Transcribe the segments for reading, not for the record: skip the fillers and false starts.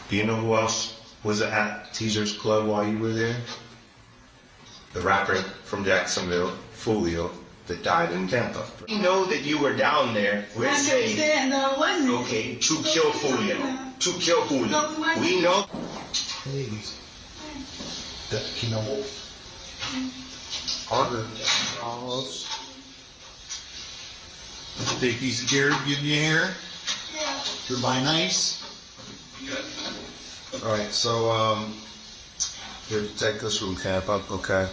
Do you know who else was at Teaser's Club while you were there? The rapper from Jacksonville, Foolio, that died in Tampa. We know that you were down there. We're saying, okay, to kill Foolio. To kill Julio. We know. Please. You know, think he's scared of getting your hair? Yeah. Everybody nice? All right, so here, take this from Tampa, okay?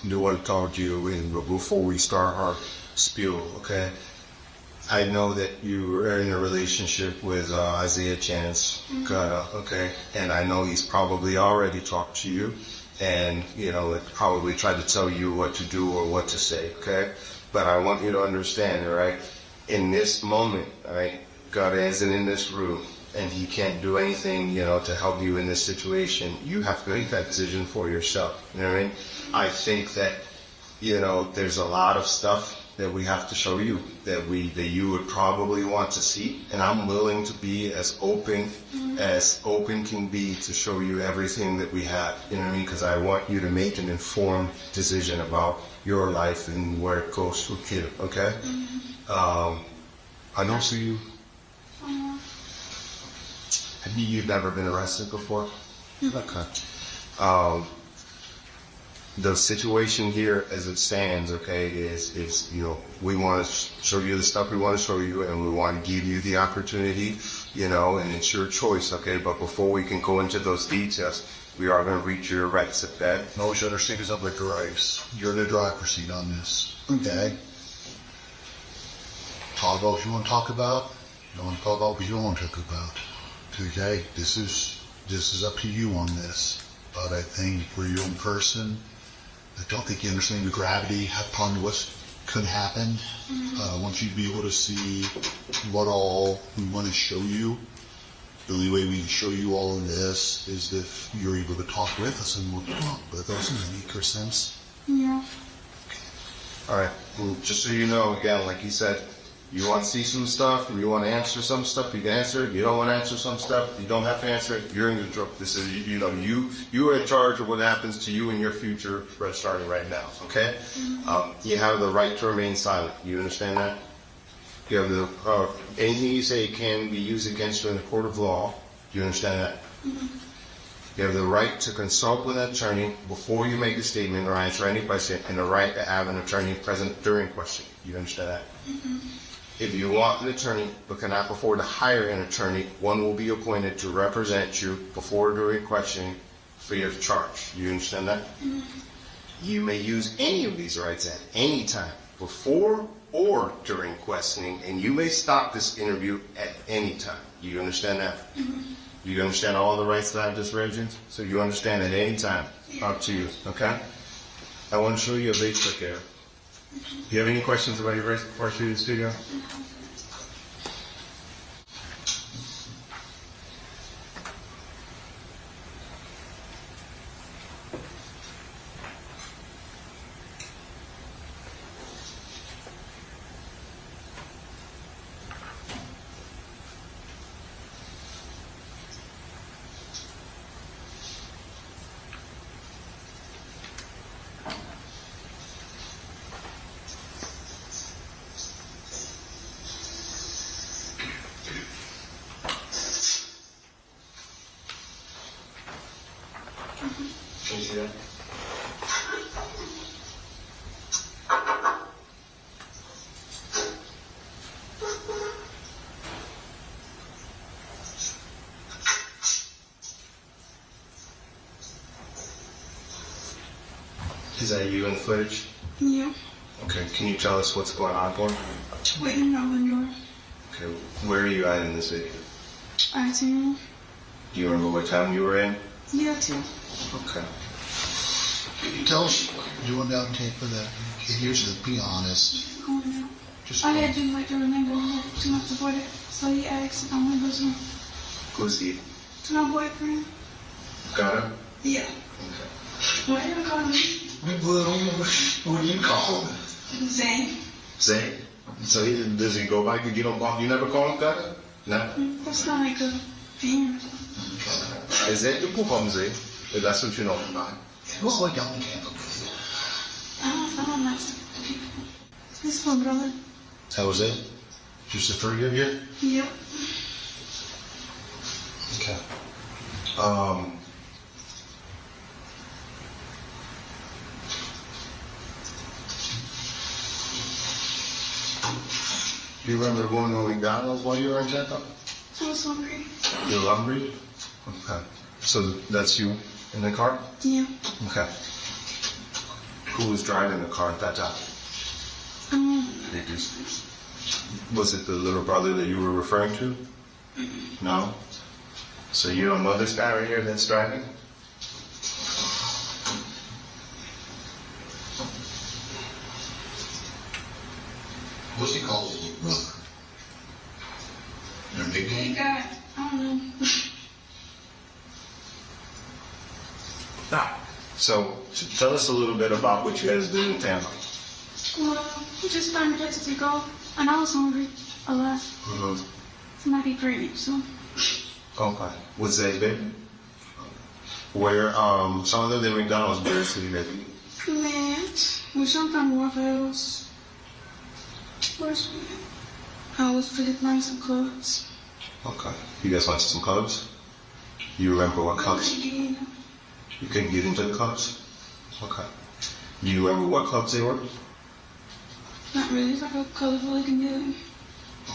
Do want to talk to you before we start our spiel, okay? I know that you are in a relationship with Isaiah Chance, okay? And I know he's probably already talked to you, and probably tried to tell you what to do or what to say, okay? But I want you to understand, all right? In this moment, all right, God isn't in this room, and he can't do anything, to help you in this situation. You have to make that decision for yourself. You know what I mean? I think that, there's a lot of stuff that we have to show you that you would probably want to see, and I'm willing to be as open can be to show you everything that we have. You know what I mean? Because I want you to make an informed decision about your life and where it goes with you. Okay? I don't see you. You've never been arrested before? Okay. The situation here as it stands, okay, is we want to show you the stuff we want to show you, and we want to give you the opportunity, and it's your choice, okay? But before we can go into those details, we are going to reach your rights, okay? No, you should understand it's up like your rights. You're in the driver's seat on this, okay? Talk about what you want to talk about. You don't want to talk about what you don't want to talk about. Okay, this is up to you on this, but I think for your own person, I don't think you understand the gravity upon what could happen. I want you to be able to see what all we want to show you. The only way we can show you all of this is if you're able to talk with us, and we'll talk. But doesn't that make sense? Yeah. All right. Well, just so you know, again, like you said, you want to see some stuff, or you want to answer some stuff, you can answer it. You don't want to answer some stuff, you don't have to answer it. You're in control. This is, you are in charge of what happens to you in your future, starting right now. Okay? You have the right to remain silent. You understand that? You have the anything you say can be used against you in the court of law. Do you understand that? You have the right to consult with an attorney before you make a statement or answer any question, and the right to have an attorney present during questioning. You understand that? If you want an attorney but cannot afford to hire an attorney, one will be appointed to represent you before or during questioning free of charge. You understand that? You may use any of these rights at any time, before or during questioning, and you may stop this interview at any time. You understand that? Do you understand all the rights that I've just read you? So you understand at any time. Up to you, okay? I want to show you a big trick here. Do you have any questions about your race before I show you this video? Can you see that? Is that you in the footage? Yeah. Okay, can you tell us what's going on for? Waiting on the door. Okay, where are you at in this video? I see. Do you remember what time you were in? Yeah, too. Okay. Tell us what you're doing down Tampa that here's to be honest. Just I had to like remember to not support it, so he asked if I want to go to him. Who's he? To my boyfriend. Got him? Yeah. Okay. What you call me? What do you call him? Zane. Zane? So does he go by? You never call him Got him? No? That's not like a... Damn. Is that your pupamzi? If that's what you know. It was like young Tampa. I don't like people. This is my brother. How was it? Just the three of you? Yep. Okay. Do you remember going to McDonald's while you were in Tampa? I was hungry. You were hungry? Okay. So that's you in the car? Yeah. Okay. Who was driving the car at that time? Was it the little brother that you were referring to? No? So you don't know this guy right here that's driving? What's he called his little brother? Their He nickname? got, I don't know. So tell us a little bit about what you guys did in Tampa. Well, we just found a place to go, and I was hungry a lot. So might be pregnant, so. Okay. Was they big? Where, some of them in McDonald's, where city they be? Man, we sometimes walk else. Where's we? I was pretty playing some clubs. Okay. You guys went to some clubs? You remember what clubs? Yeah. You couldn't get into the clubs? Okay. Do you remember what clubs they were? Not really. It's like a colorful looking good.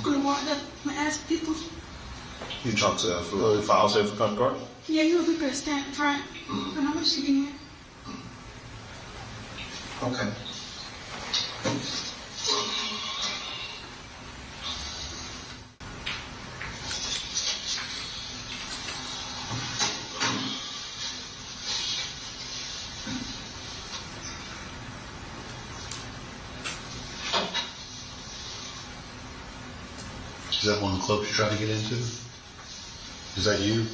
We walked up and asked people. You talked to the files there for Concord? Yeah, you would be good stand in front. And how much you get? Okay. Is that one of the clubs you're trying to get into? Is that you?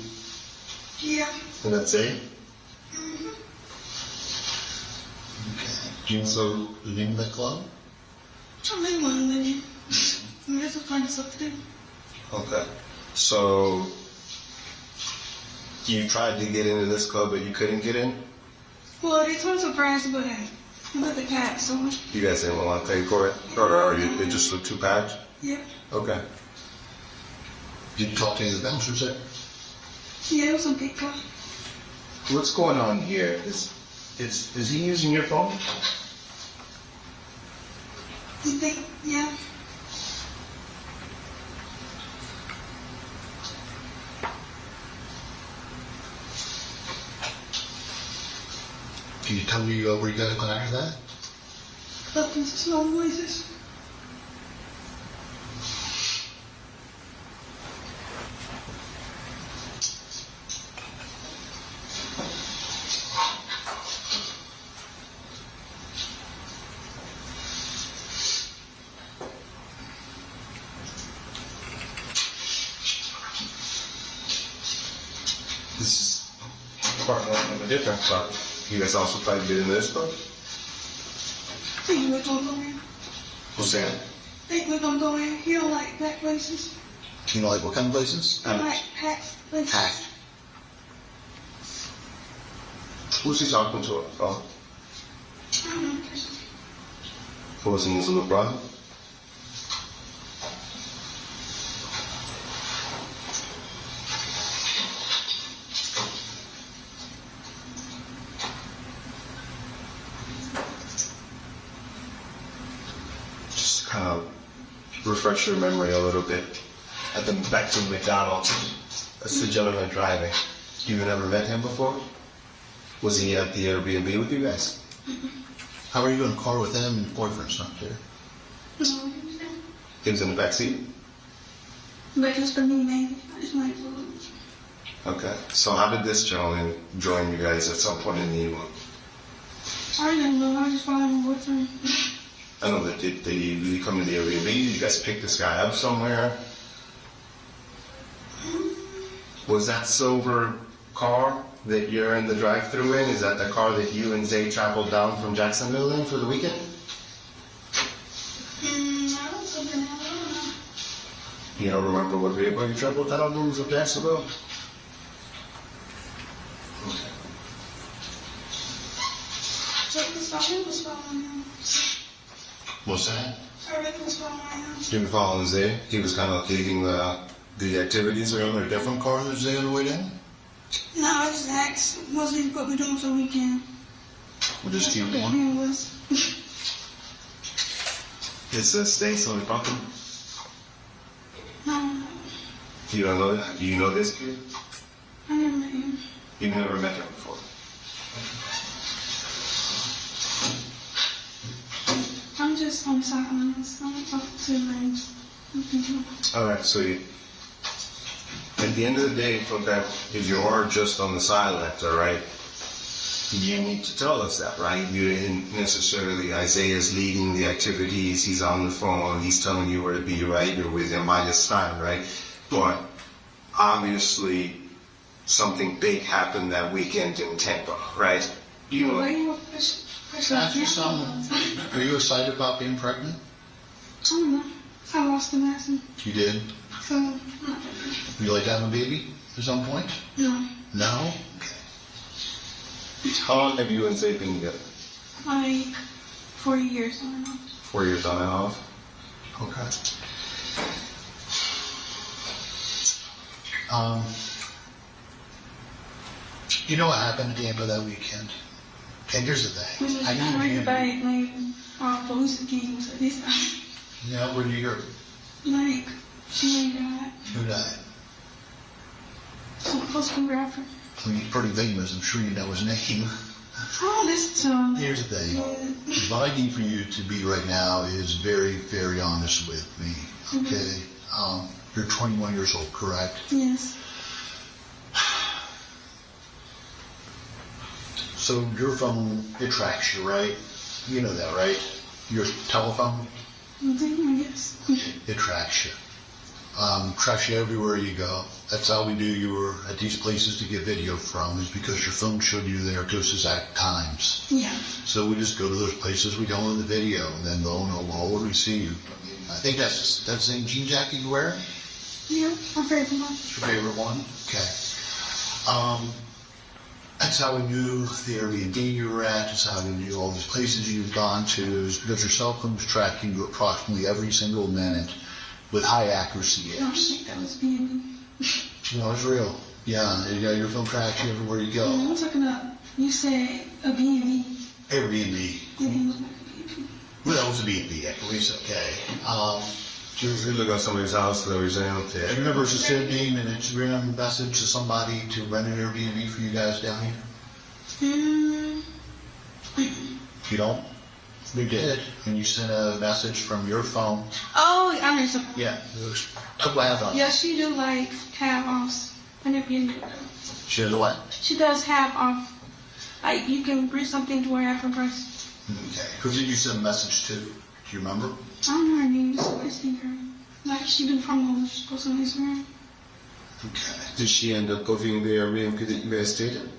Yeah. And that's it? Okay. Do you know the name of that club? I really want to live in. I'm just finding stuff to do. Okay. So, you tried to get into this club, but you couldn't get in? Well, they told us a prize, but with the cat, so. You guys didn't want to pay for it? Or it just looked too packed? Yeah. Okay. Did you talk to any of the bouncers there? Yeah, it was some big club. What's going on here? Is he using your phone? You think? Yeah. Can you tell me where you got to connect that? Up in small voices. This is part of a different club. You guys also tried to get into this club? I think we're gonna go in. Who's that? I think we're gonna go in. You don't like packed places? You know, like what kind of places? I like packed places. Packed. Who's he talking to? Oh, I don't know. who was his little brother? Just kind of refresh your memory a little bit. At the back to McDonald's. That's the gentleman driving. You've never met him before? Was he at the Airbnb with you guys? How are you in a car with them and boyfriend's not there? No, He was in the back seat? but just for me, maybe. I just might as well. Okay. So how did this gentleman join you guys at some point in the evening? I don't know. I just followed my boyfriend. I know that did you come to the Airbnb? Did you guys pick this guy up somewhere? Was that silver car that you're in the drive-thru in? Is that the car that you and Zay traveled down from Jacksonville in for the weekend? I don't know. You You don't remember what vehicle you traveled that on moves of Jacksonville? Check this out. She was following him. What's that? I reckon was following him. He was following Zay. He was kind of leading the activities around a different car that Zay on the way down? No, I just asked, what's what we doing for the weekend? We'll just keep going. It was. It says Stace on the bumping. No, You don't know that? Do you know this kid? I never met him. You never met him before. I'm just on the sidelines. I'm not talking to the range. Alright, so you, at the end of the day, if you are just on the silent, alright, you need to tell us that, right? You didn't necessarily, Isaiah's leading the activities, he's on the phone, he's telling you where to be, right? You're with him by this time, right? But obviously, something big happened that weekend in Tampa, right? You know, Why you push Ask you something. Are you excited about being pregnant? I don't know. I lost the medicine. You did? So, I'm not Would you like to have a baby at some point? no. No? how long have you and Zay been together? Like 4 years, I don't know. 4 years on and off? Okay. You know what happened at Tampa that weekend? And here's the We thing. just I got knew right back, like, police came to this time. Yeah, where do you hear? Like, she ain't died. Who died? So close photographer. I mean, he's pretty famous. I'm sure you know his name. Oh, listen to him. Here's the thing. Yeah. What I need for you to be right now is very, very honest with me. Okay? You're 21 years old, correct? Yes. So your phone, it tracks you, right? You know that, right? Your telephone, Yes. it tracks you. Tracks you everywhere you go. That's how we do you were at these places to get video from, is because your phone showed you there at those exact times. Yeah. So we just go to those places, we go in the video, and then lo and behold, we see you. I think that's the same jean jacket you wear? Yeah, my favorite one. It's your favorite one? Okay. That's how we knew the Airbnb you were at. That's how we knew all these places you've gone to. Is because your cell phone was tracking you approximately every single minute with high accuracy. I don't think that was being. No, it's real. Yeah, your phone tracks you everywhere you go. I'm talking about, you said a B&B. Airbnb. It didn't look like a B&B. Well, that was a B&B, at least, okay. You look at somebody's house, they were saying, I okay. remember it was a name and it's written a message to somebody to rent an Airbnb for you guys down here. You don't? You did. And you sent a message from your phone. Oh, I know something. Yeah, it was a blast on. Yeah, she do like half offs. I never been there. She does what? She does half off. Like, you can bring something to her half her price. Okay. Who did you send a message to? Do you remember? I don't know her name, just I see her. Like, she been from home, she posts on Instagram. Okay. Did she end up going to the Airbnb that you guys stayed in?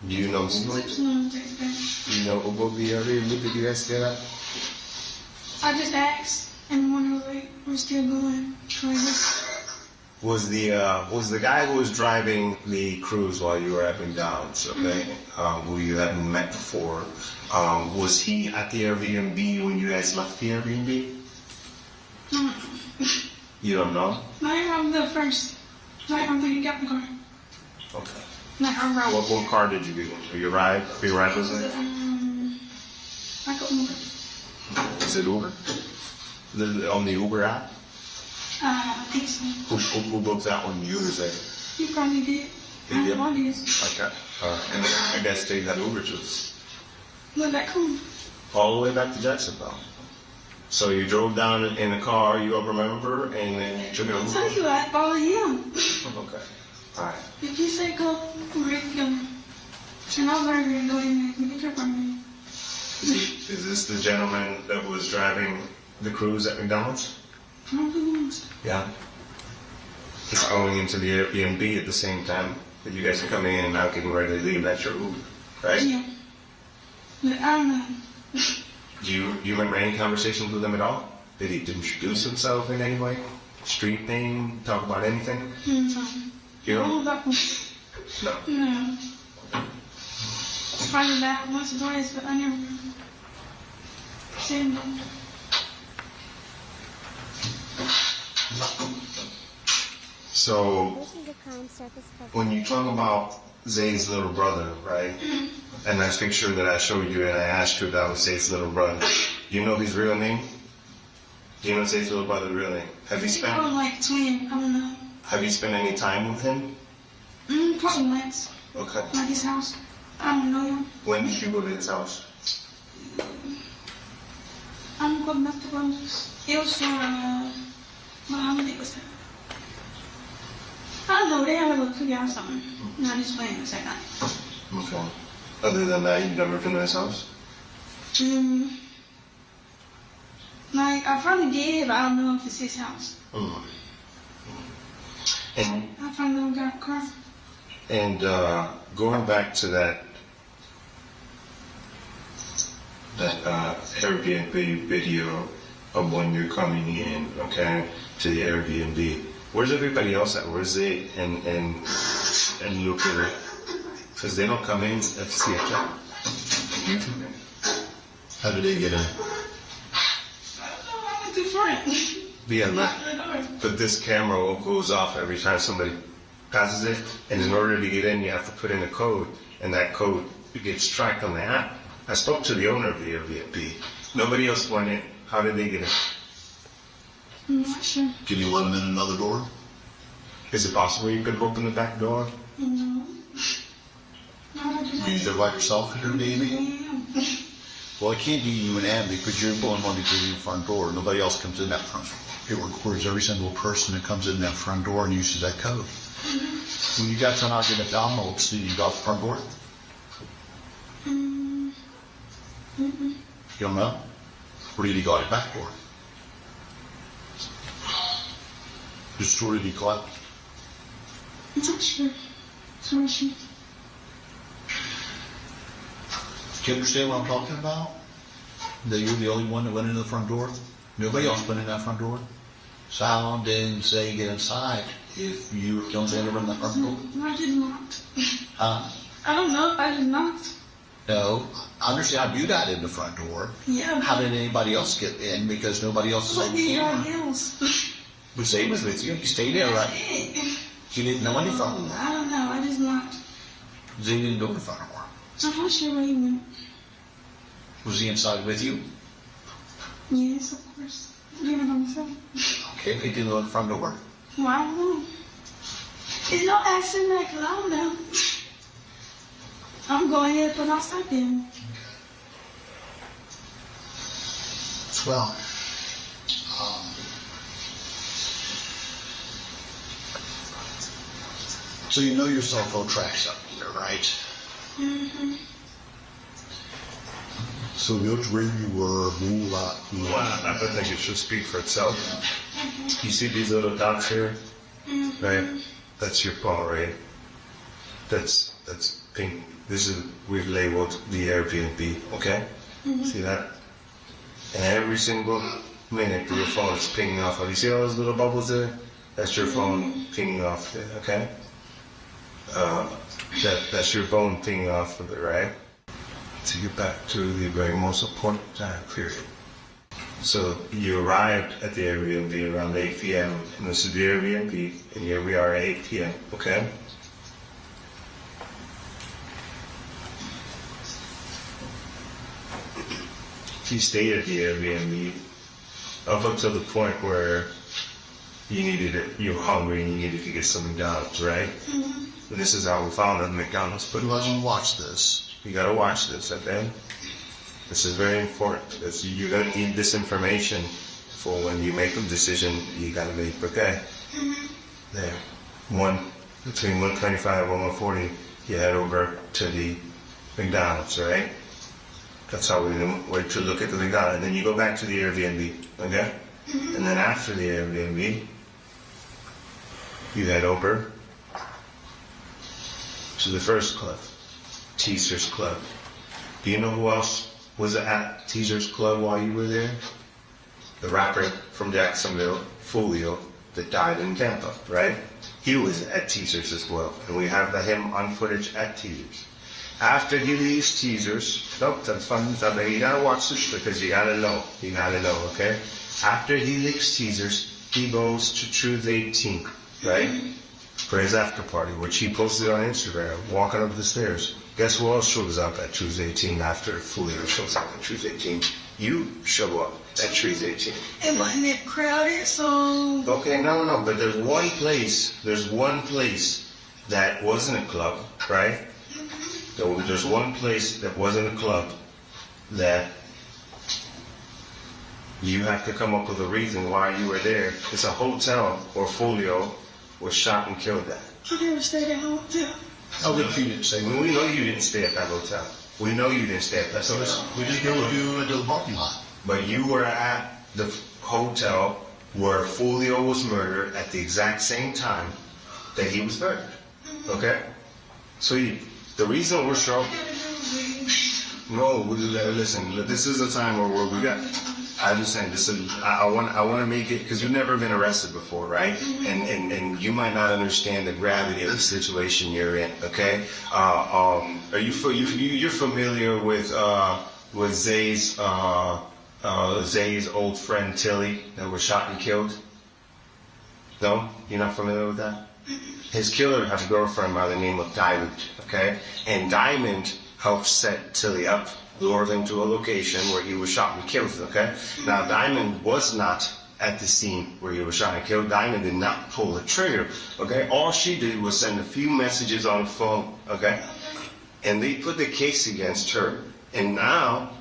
Do you know somebody? No, take that. You know about the Airbnb that you guys stayed at? I just asked, and when like, we're still going. Was the guy who was driving the cruise while you were at McDonald's, okay, who you hadn't met before, was he at the Airbnb when you guys left the Airbnb? No, You don't know? not from the first. Not from the you got the car. Okay. Not from route. What car did you get? Your ride was it? Like an Uber. Is it Uber? On the Uber app? I think so. Who booked that one? You or Zay? You probably did. I Yeah. have all these. Okay. And I guess take that Uber to Look back home. all the way back to Jacksonville. So you drove down in a car, you remember, and then you took an I'll Uber? tell you, I follow him. Okay. Alright. If you say go, we're ready to go. And I'm very ready to go in there. You can trip on me. Is this the gentleman that was driving the cruise at McDonald's? I don't know. Yeah. He's going into the Airbnb at the same time that you guys are coming in and now getting ready to leave at your Uber, right? Yeah. But I don't know. Do you remember any conversations with him at all? Did he introduce himself in any way? street name? Talk about anything? No. You don't? No. No. Probably back once or twice, but I never seen them. So, This is a crime circus program. when you talk about Zay's little brother, right? And that picture that I showed you and I asked you about was Zay's little brother. Do you know his real name? Do you know Zay's little brother's real name? Have you I was like twin. I don't know. Have you spent any time with him? Probably once. Okay. Like his house. I don't know him. When did you go to his house? I'm going back to Brunswick. It was for, what holiday was that? I don't know, they had a little cookout or something. Not just playing the second night. Okay. Other than that, you've never been to his house? Like, I probably did, but I don't know if it's his house. And I probably never got a car. And going back to that Airbnb video of when you're coming in, okay, to the Airbnb. Where's everybody else at? Where's they and look at it? Because they don't come in and see a job. How did they get in? I don't know, I went through front. Yeah, but this camera goes off every time somebody passes it, and in order to get in, you have to put in a code, and that code gets tracked on the app. I spoke to the owner of the Airbnb. Nobody else went in. How did they get in? I'm not sure. Can you let them in another door? Is it possible you could open the back door? No. No, I just You there by yourself in your baby? Yeah. Well, it can't be you and Ann because you're the only one to the front door. Nobody else comes in that front door. It records every single person that comes in that front door and uses that code. When you got to knock in the downloads, did you go out the front door? You don't know? Or did he go out the back door? Which door did he go out? I'm not sure. It's not sure. Do you understand what I'm talking about? That you're the only one that went into the front door? Nobody else went in that front door? Sound didn't say get inside if you don't say never in the front door? No, I did not. Huh? I don't know if I did not. No. I understand you got in the front door. Yeah. How did anybody else get in? Because nobody else is What on did the y'all camera. else? But Zay was with you. You stayed there, right? You didn't know any front door. I don't know. I just not. Zay didn't go to the front door. I'm not sure where he went. Was he inside with you? Yes, of course. Leave it on myself. Okay, he didn't go in the front door. Well, I don't know. It's no accent that, 'cause I don't know. I'm going ahead and put outside there. Well, so you know your cell phone tracks up here, right? Mm-hmm. So that's where you were, I don't think it should speak for itself. You see these little dots here? Right? That's your phone, right? That's pink. This is, we've labeled the Airbnb, okay? See that? And every single minute your phone is pinging off. You see all those little bubbles there? That's your phone pinging off there, okay? That's your phone pinging off of it, right? To get back to the very most important time period. So you arrived at the Airbnb around 8 p.m. and this is the Airbnb, and here we are at 8 p.m., okay? You stayed at the Airbnb up until the point where you needed it, you were hungry and you needed to get some McDonald's, right? And this is how we found the McDonald's. But Who hasn't watched this? you gotta watch this, okay? This is very important because you're gonna need this information for when you make a decision you gotta make, okay? There. Between 125 and 140, you head over to the McDonald's, right? That's how we wait to look at the McDonald's. And then you go back to the Airbnb, okay? And then after the Airbnb, you head over to the first club, Teaser's Club. Do you know who else was at Teaser's Club while you were there? The rapper from Jacksonville, Foolio. that died in Tampa, right? He was at Teasers as well, and we have him on footage at Teasers. After he leaves Teasers, nope, that's fun. You gotta watch this because you gotta know, okay? After he leaves Teasers, he goes to Truth 18, right? For his after party, which he posted on Instagram, walking up the stairs. Guess who else shows up at Truth 18 after Foolio shows up at Truth 18? You show up at Truth 18. It wasn't that crowded, so... Okay, no, but there's one place that wasn't a club, right? There's one place that wasn't a club that you have to come up with a reason why you were there. It's a hotel where Foolio was shot and killed at. I never stayed at a hotel. Oh, but you didn't say. We know you didn't stay at that hotel. We know you didn't stay at that hotel. We just go to the parking lot. But you were at the hotel where Foolio was murdered at the exact same time that he was murdered. Okay? So the reason we're showing... No, listen, this is a time where we got... I understand. I want to make it, because you've never been arrested before, right? And you might not understand the gravity of the situation you're in. Okay? Are you're familiar with Zay's old friend Tilly that was shot and killed? No, you're not familiar with that. His killer had a girlfriend by the name of Diamond. Okay, and Diamond helped set Tilly up, lured him to a location where he was shot and killed, okay? Now, Diamond was not at the scene where he was shot and killed. Diamond did not pull the trigger, okay? All she did was send a few messages on the phone, okay? And they put the case against her, and now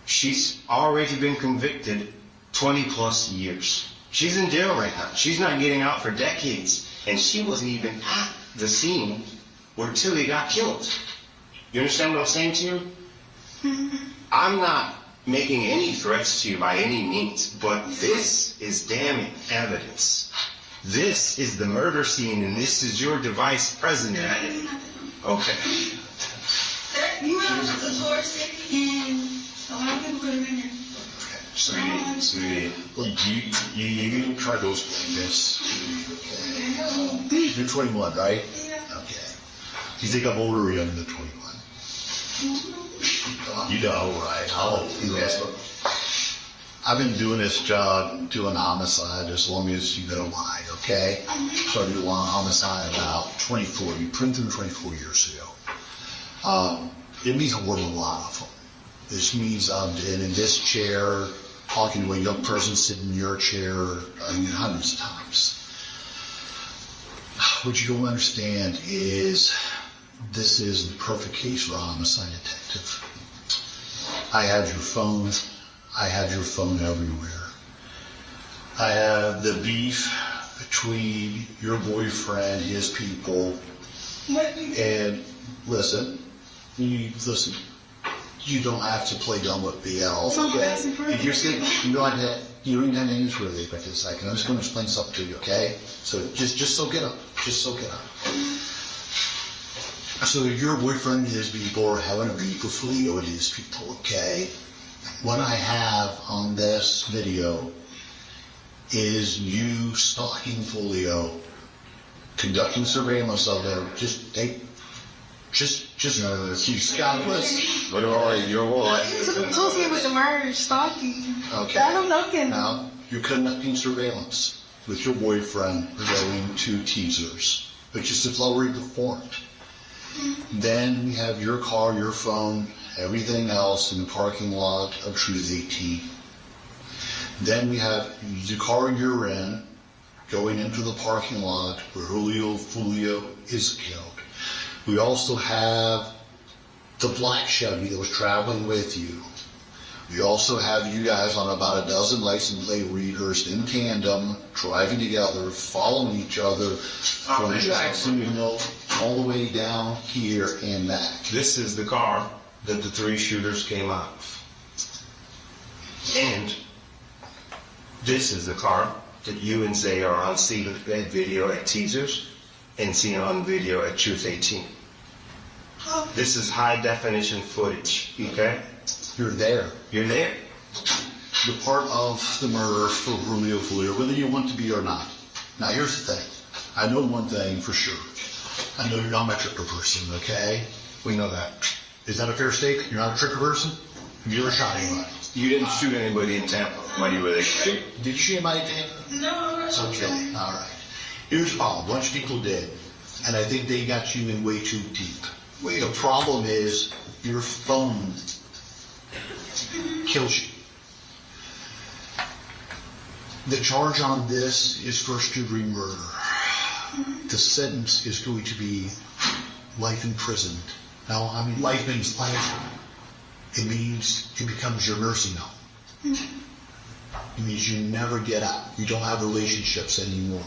she's already been convicted 20 plus years. She's in jail right now. She's not getting out for decades, and she wasn't even at the scene where Tilly got killed. You understand what I'm saying to you? I'm not making any threats to you by any means, but this is damning evidence. This is the murder scene, and this is your device present at it. Okay. You have the door and a lot of people could have been there. Sweetie, You can try those this. Okay. You're 21, right? Yeah. Okay. You think I'm older or younger than 21? You know, right? I'll do that. I've been doing this job, doing homicide, as long as you know why, okay? Started doing homicide about 24, you printed 24 years ago. It means I work with a lot of them. This means I'm in this chair, talking to a young person sitting in your chair, hundreds of times. What you don't understand is this is the perfect case for a homicide detective. I had your phone. I had your phone everywhere. I had the beef between your boyfriend, his people, and listen, you don't have to play dumb with BL. Okay? You're saying you don't have names really for a second. I'm just going to explain something to you, okay? So just soak it up. Just soak it up. So your boyfriend and his people are having a beef with Julio and his people, okay? What I have on this video is you stalking Foolio, conducting surveillance of him. Just know this. You Scott was. but all right, you're all right. Associated with the murder, stalking. Okay. I don't know. Now, you're conducting surveillance with your boyfriend going to teasers, which is already performed. Then we have your car, your phone, everything else in the parking lot of Truth 18. Then we have the car you're in going into the parking lot where Foolio is killed. We also have the black Chevy that was traveling with you. We also have you guys on about a dozen license plate readers in tandem, driving together, following each other from Jacksonville all the way down here and back. This is the car that the three shooters came out of. And this is the car that you and Zay are on scene at video at Teasers and seen on video at Truth 18. This is high definition footage, okay? You're there. You're there. You're part of the murder for Julio, whether you want to be or not. Now, here's the thing. I know one thing for sure. I know you're not a tricker person, okay? We know that. Is that a fair statement? You're not a tricker person? Have you ever shot anybody? You didn't shoot anybody in Tampa when you were there. Did you shoot anybody in Tampa? No. It's okay. All right. Here's the problem. A bunch of people did. And I think they got you in way too deep. The problem is your phone kills you. The charge on this is first-degree murder. The sentence is going to be life in prison. Now, I mean, life means life. It means it becomes your nursing home. It means you never get out. You don't have relationships anymore.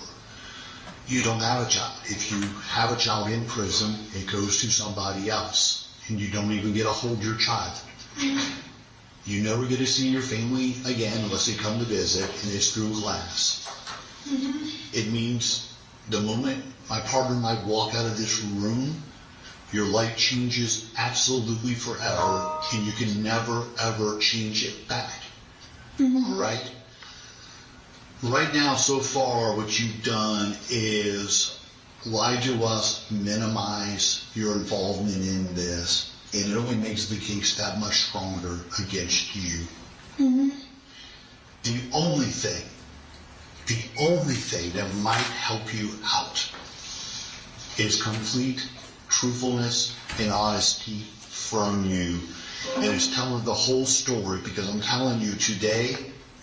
You don't have a child. If you have a child in prison, it goes to somebody else. And you don't even get to hold your child. You never get to see your family again unless they come to visit, and it's through glass. It means the moment my partner and I walk out of this room, your life changes absolutely forever, and you can never, ever change it back. All right? Right now, so far, what you've done is lie to us, minimize your involvement in this, and it only makes the case that much stronger against you. The only thing that might help you out is complete truthfulness and honesty from you. And it's telling the whole story, because I'm telling you today,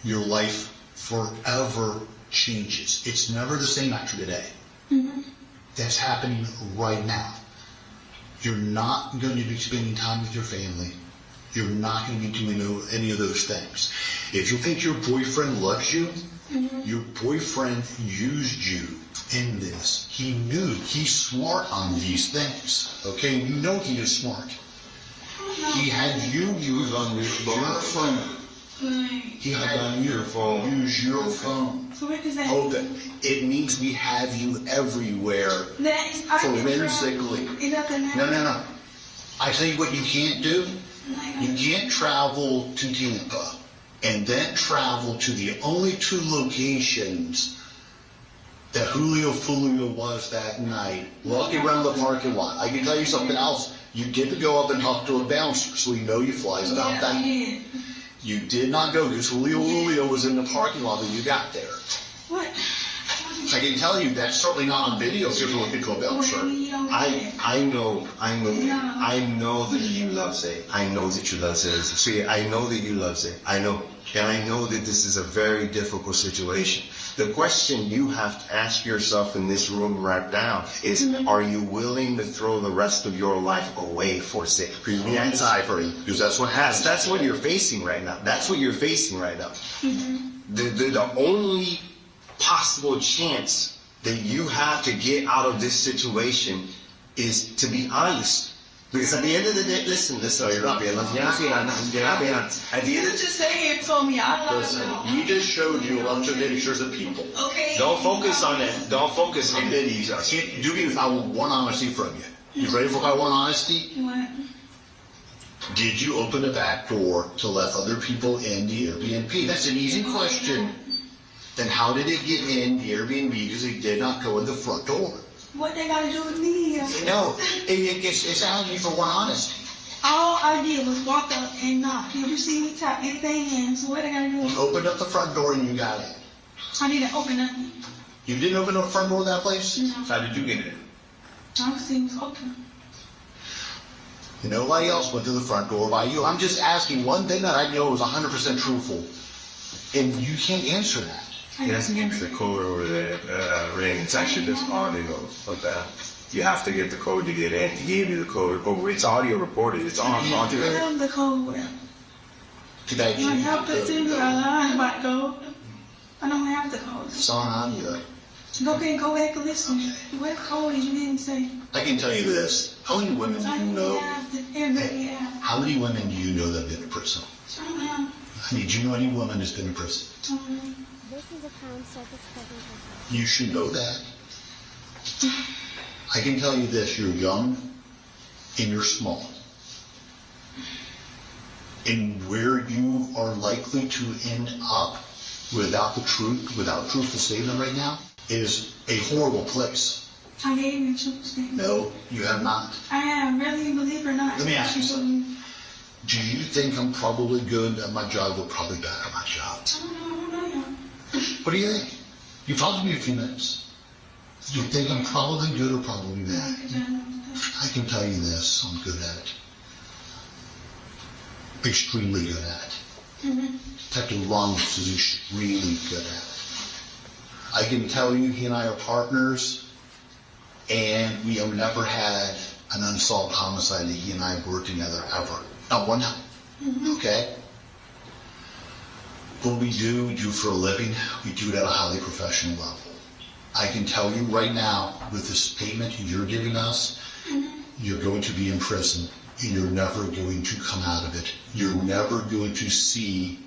your life forever changes. It's never the same after today. That's happening right now. You're not going to be spending time with your family. You're not going to be doing any of those things. If you think your boyfriend loves you, your boyfriend used you in this. He knew. He's smart on these things. Okay? You know he is smart. He had you use on your phone. He had you use your phone. So what does that mean? It means we have you everywhere. Forensically. No. I tell you what you can't do. You can't travel to Tampa and then travel to the only two locations that Foolio was that night, walking around the parking lot. I can tell you something else. You get to go up and talk to a bouncer, so we know you flies about that. You did not go, because Julio was in the parking lot when you got there. What? I can tell you that's certainly not on video if you're looking to a bouncer. I know that you love it. I know that you love it. See, I know that you love it. I know. And I know that this is a very difficult situation. The question you have to ask yourself in this room right now is, are you willing to throw the rest of your life away for sake? Because that's what you're facing right now. That's what you're facing right now. The only possible chance that you have to get out of this situation is to be honest. Because at the end of the day, listen, you're not being honest. You're not being honest. At the end of just say it for me. I love listen, he just showed you a bunch of pictures of people. Okay. Don't focus on it. Don't focus on videos. I can't do it without one honesty from you. You ready for my one honesty? What? Did you open the back door to let other people in the Airbnb? That's an easy question. Then how did it get in the Airbnb? Because it did not go in the front door. What they got to do with me? No, it's asking you for one honesty. All I did was walk up and knock. Did you see me tap anything in? So what they got to do? You opened up the front door and you got in. I didn't open nothing. You didn't open up the front door of that place? No. How did you get in? I was seeing it was open. Nobody else went to the front door by you. I'm just asking one thing that I know is 100% truthful. And you can't answer that. He doesn't give you the code or the ring. It's actually just audio like that. You have to get the code to get in. He gave you the code, but it's audio recorded. It's on audio. I have the code. Today, I have to figure out about code. I don't have the code. it's on audio. Go back and listen. What code did you didn't say? I can tell you this. How many women do you know? How many women do you know that have been in prison? Do you know any woman that's been in prison? This is a pound surface presentation. You should know that. I can tell you this, you're young and you're small. And where you are likely to end up without the truth to save them right now, is a horrible place. I gave you a true statement. No, you have not. I am, whether you believe or not. Let me ask you something. Do you think I'm probably good at my job or probably bad at my job? I don't know you. What do you think? You talked to me a few minutes. Do you think I'm probably good or probably bad? I can tell you this, I'm good at it. Extremely good at it. Detective Ron is extremely good at it. I can tell you he and I are partners, and we have never had an unsolved homicide that he and I have worked together ever. Not one time. Okay? What we do for a living, we do it at a highly professional level. I can tell you right now, with this payment you're giving us, you're going to be in prison, and you're never going to come out of it. You're never going to see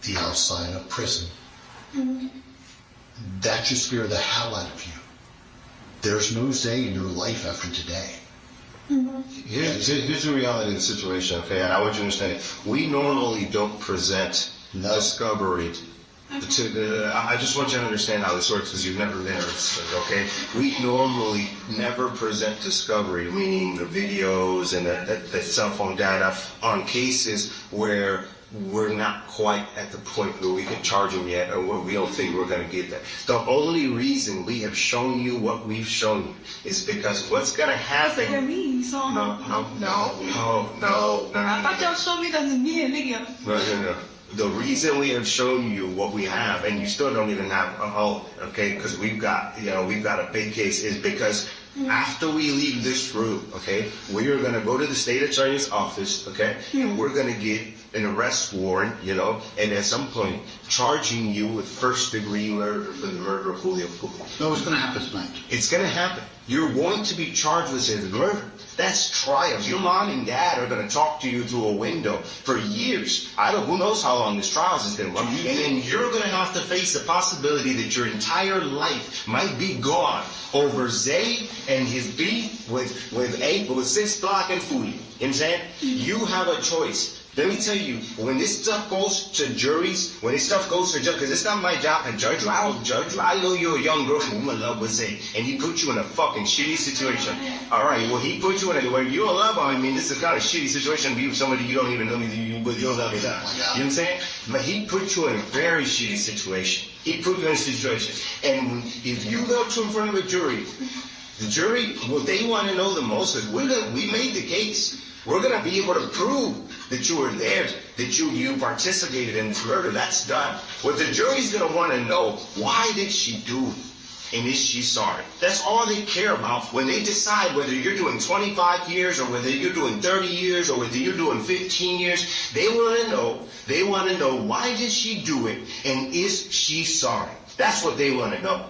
the outside of prison. That should scare the hell out of you. There's no say in your life after today. Here's the reality of the situation, okay? And I want you to understand it. We normally don't present discovery I just want you to understand how this works because you've never been arrested, okay? We normally never present discovery, meaning the videos and the cell phone data on cases where we're not quite at the point where we can charge them yet, or where we don't think we're going to get that. The only reason we have shown you what we've shown you is because what's going to happen... That's like me, so... No. I thought y'all showed me that in me and nigga. No. The reason we have shown you what we have, and you still don't even have all, okay, because we've got a big case, is because after we leave this room, okay, we are going to go to the state attorney's office, okay, and we're going to get an arrest warrant, and at some point charging you with first-degree murder for the murder of Julio. No, it's going to happen tonight. It's going to happen. You're going to be charged with murder. That's trial. Your mom and dad are going to talk to you through a window for years. Who knows how long this trial is going to run. And then you're going to have to face the possibility that your entire life might be gone over Zay and his beef with 6 Block and Foolio. You know what I'm saying? You have a choice. Let me tell you, when this stuff goes to juries, because it's not my job to judge. I don't judge. I know you're a young girl who's in love with Zay, and he put you in a fucking shitty situation. All right, well, he put you in where you're in love. I mean, this is kind of shitty situation to be with somebody you don't even know me, but you don't love me that. You know what I'm saying? But he put you in a very shitty situation. He put you in a situation. And if you go in front of a jury, the jury, what they want to know the most is, we made the case. We're going to be able to prove that you were there, that you participated in this murder. That's done. What the jury's going to want to know, why did she do it? And is she sorry? That's all they care about when they decide whether you're doing 25 years or whether you're doing 30 years or whether you're doing 15 years. They want to know why did she do it and is she sorry? That's what they want to know.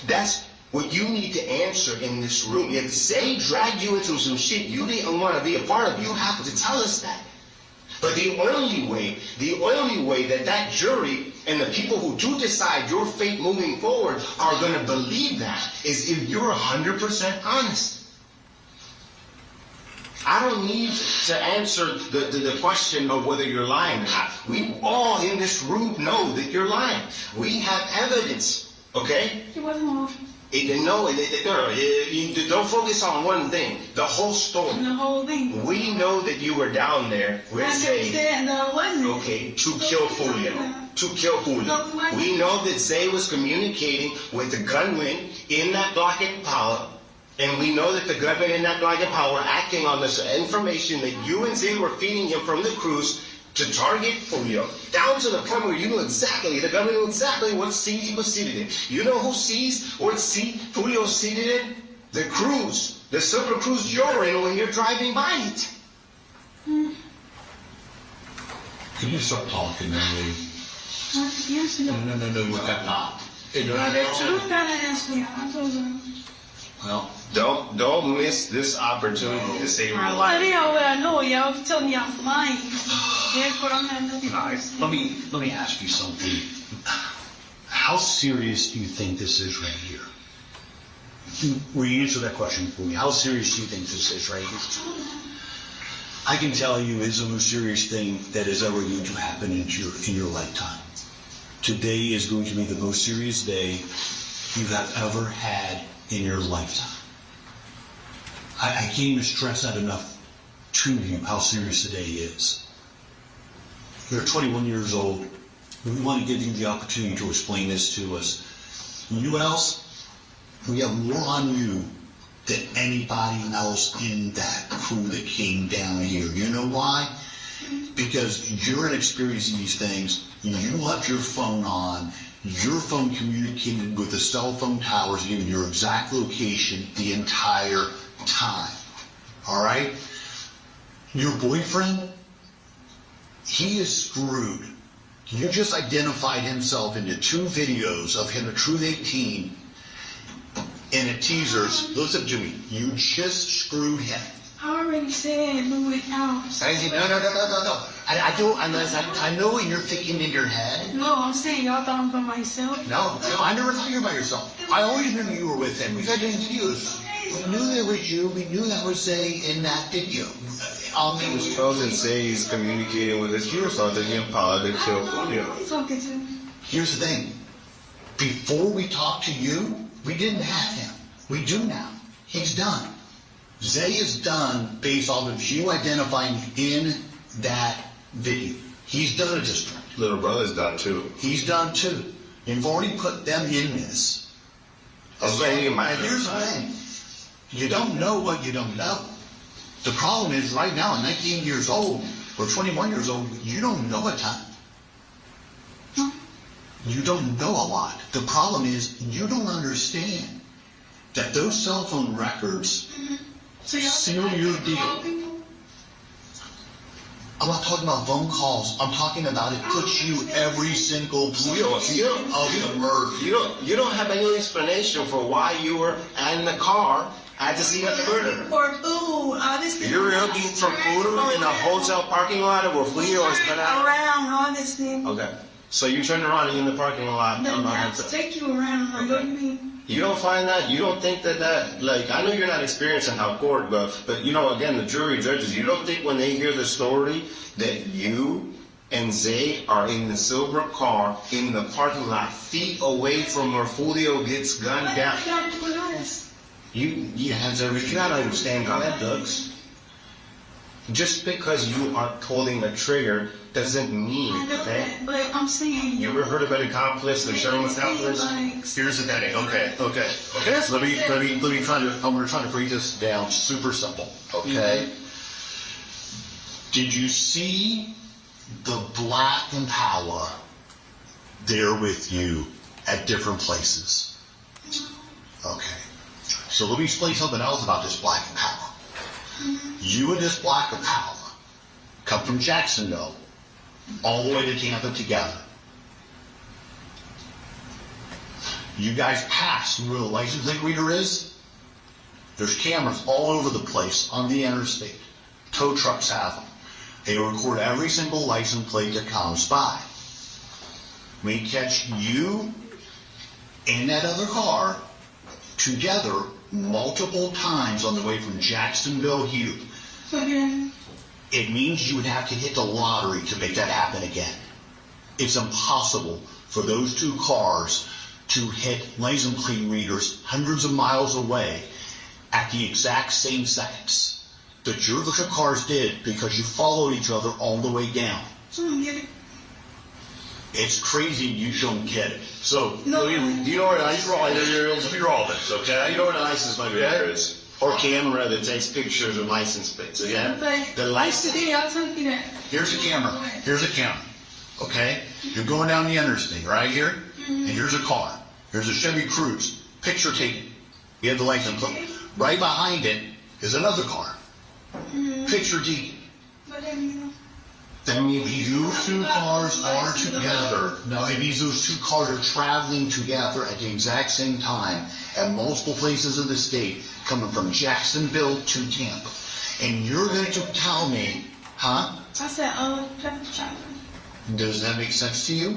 That's what you need to answer in this room. If Zay dragged you into some shit you didn't want to be a part of, you have to tell us that. But the only way that jury and the people who do decide your fate moving forward are going to believe that is if you're 100% honest. I don't need to answer the question of whether you're lying or not. We all in this room know that you're lying. We have evidence, okay? It wasn't all. Don't focus on one thing. The whole story. The whole thing. We know that you were down there with Zay. Okay, to kill Foolio. We know that Zay was communicating with the gunmen in that Block and Power. And we know that the gunmen in that Block and Power were acting on this information that you and Zay were feeding him from the cruise to target Foolio, down to the point where the government knew exactly what seat he was seated in. You know who sees what seat Foolio is seated in? The cruise, the silver cruise you're in when you're driving by it. Can you stop talking, Emily? Yes, No, you got not. The truth gotta answer. I told them. Well, don't miss this opportunity to say real life. I know y'all tell me I'm lying. let me ask you something. How serious do you think this is right here? Will you answer that question for me? How serious do you think this is right here? I can tell you it's the most serious thing that is ever going to happen in your lifetime. Today is going to be the most serious day you have ever had in your lifetime. I can't even stress that enough to him how serious today is. You're 21 years old. We want to give you the opportunity to explain this to us. You know what else? We have more on you than anybody else in that crew that came down here. You know why? Because you're inexperienced in these things. You left your phone on. Your phone communicated with the cell phone towers, giving your exact location the entire time. All right? Your boyfriend, he is screwed. You just identified himself into 2 videos of him at Truth 18 and at teasers. Listen to me. You just screwed him. I already said move it out. No. I know what you're thinking in your head. No, I'm saying y'all thought I'm by myself. No, I never thought you were by yourself. I always knew you were with him. We've had videos. We knew that was you. We knew that was Zay in that video. He was supposed to say he's communicating with his peers so that he empowered to kill Julio. Talking to me. Here's the thing. Before we talked to you, we didn't have him. We do now. He's done. Zay is done based off of you identifying in that video. He's done at this point. Little brother's done too. He's done too. You've already put them in this. Here's the thing. You don't know what you don't know. The problem is right now, at 19 years old or 21 years old, you don't know a ton. You don't know a lot. The problem is you don't understand that those cell phone records seal your deal. I'm not talking about phone calls. I'm talking about it puts you every single point of the murder. You don't have any explanation for why you were in the car at the scene of the murder. For food, all this. You're looking for food in a hotel parking lot where Julio is going to... Around all this thing. Okay. So you turn around and you're in the parking lot. Take you around. Like, what do you mean? You don't find that? You don't think that, like, I know you're not experienced in how court, but you know, again, the jury judges, you don't think when they hear the story that you and Zay are in the silver car in the parking lot, feet away from where Foolio gets gunned down? What got to do with us? You gotta understand, go ahead, Dugs. Just because you are pulling the trigger doesn't mean that. But I'm saying. You ever heard about accomplice, the Sherman's accomplice? Here's the thing. Okay. So let me try to. I'm trying to break this down. Super simple. Okay. Did you see the black Impala there with you at different places? Okay. So let me explain something else about this black Impala. You and this black Impala come from Jacksonville all the way to Tampa together. You guys pass where the license plate reader is. There's cameras all over the place on the interstate. Tow trucks have them. They record every single license plate that comes by. We catch you in that other car together multiple times on the way from Jacksonville here. Okay. It means you would have to hit the lottery to make that happen again. It's impossible for those 2 cars to hit license plate readers hundreds of miles away at the exact same seconds that your little cars did because you followed each other all the way down. Get it. It's crazy you don't get it. So, Do you know where the license okay? You know where the license plate reader is? Or camera that takes pictures of license plates, okay? The license... Yesterday, I told you that. here's a camera. Okay? You're going down the interstate right here, and here's a car. Here's a Chevy Cruze. Picture taken. You have the license plate. Right behind it is another car. Picture taken. But then, you know. That means those 2 cars are together. No, it means those 2 cars are traveling together at the exact same time at multiple places in the state, coming from Jacksonville to Tampa. And you're going to tell me, huh? I said, chocolate. Does that make sense to you?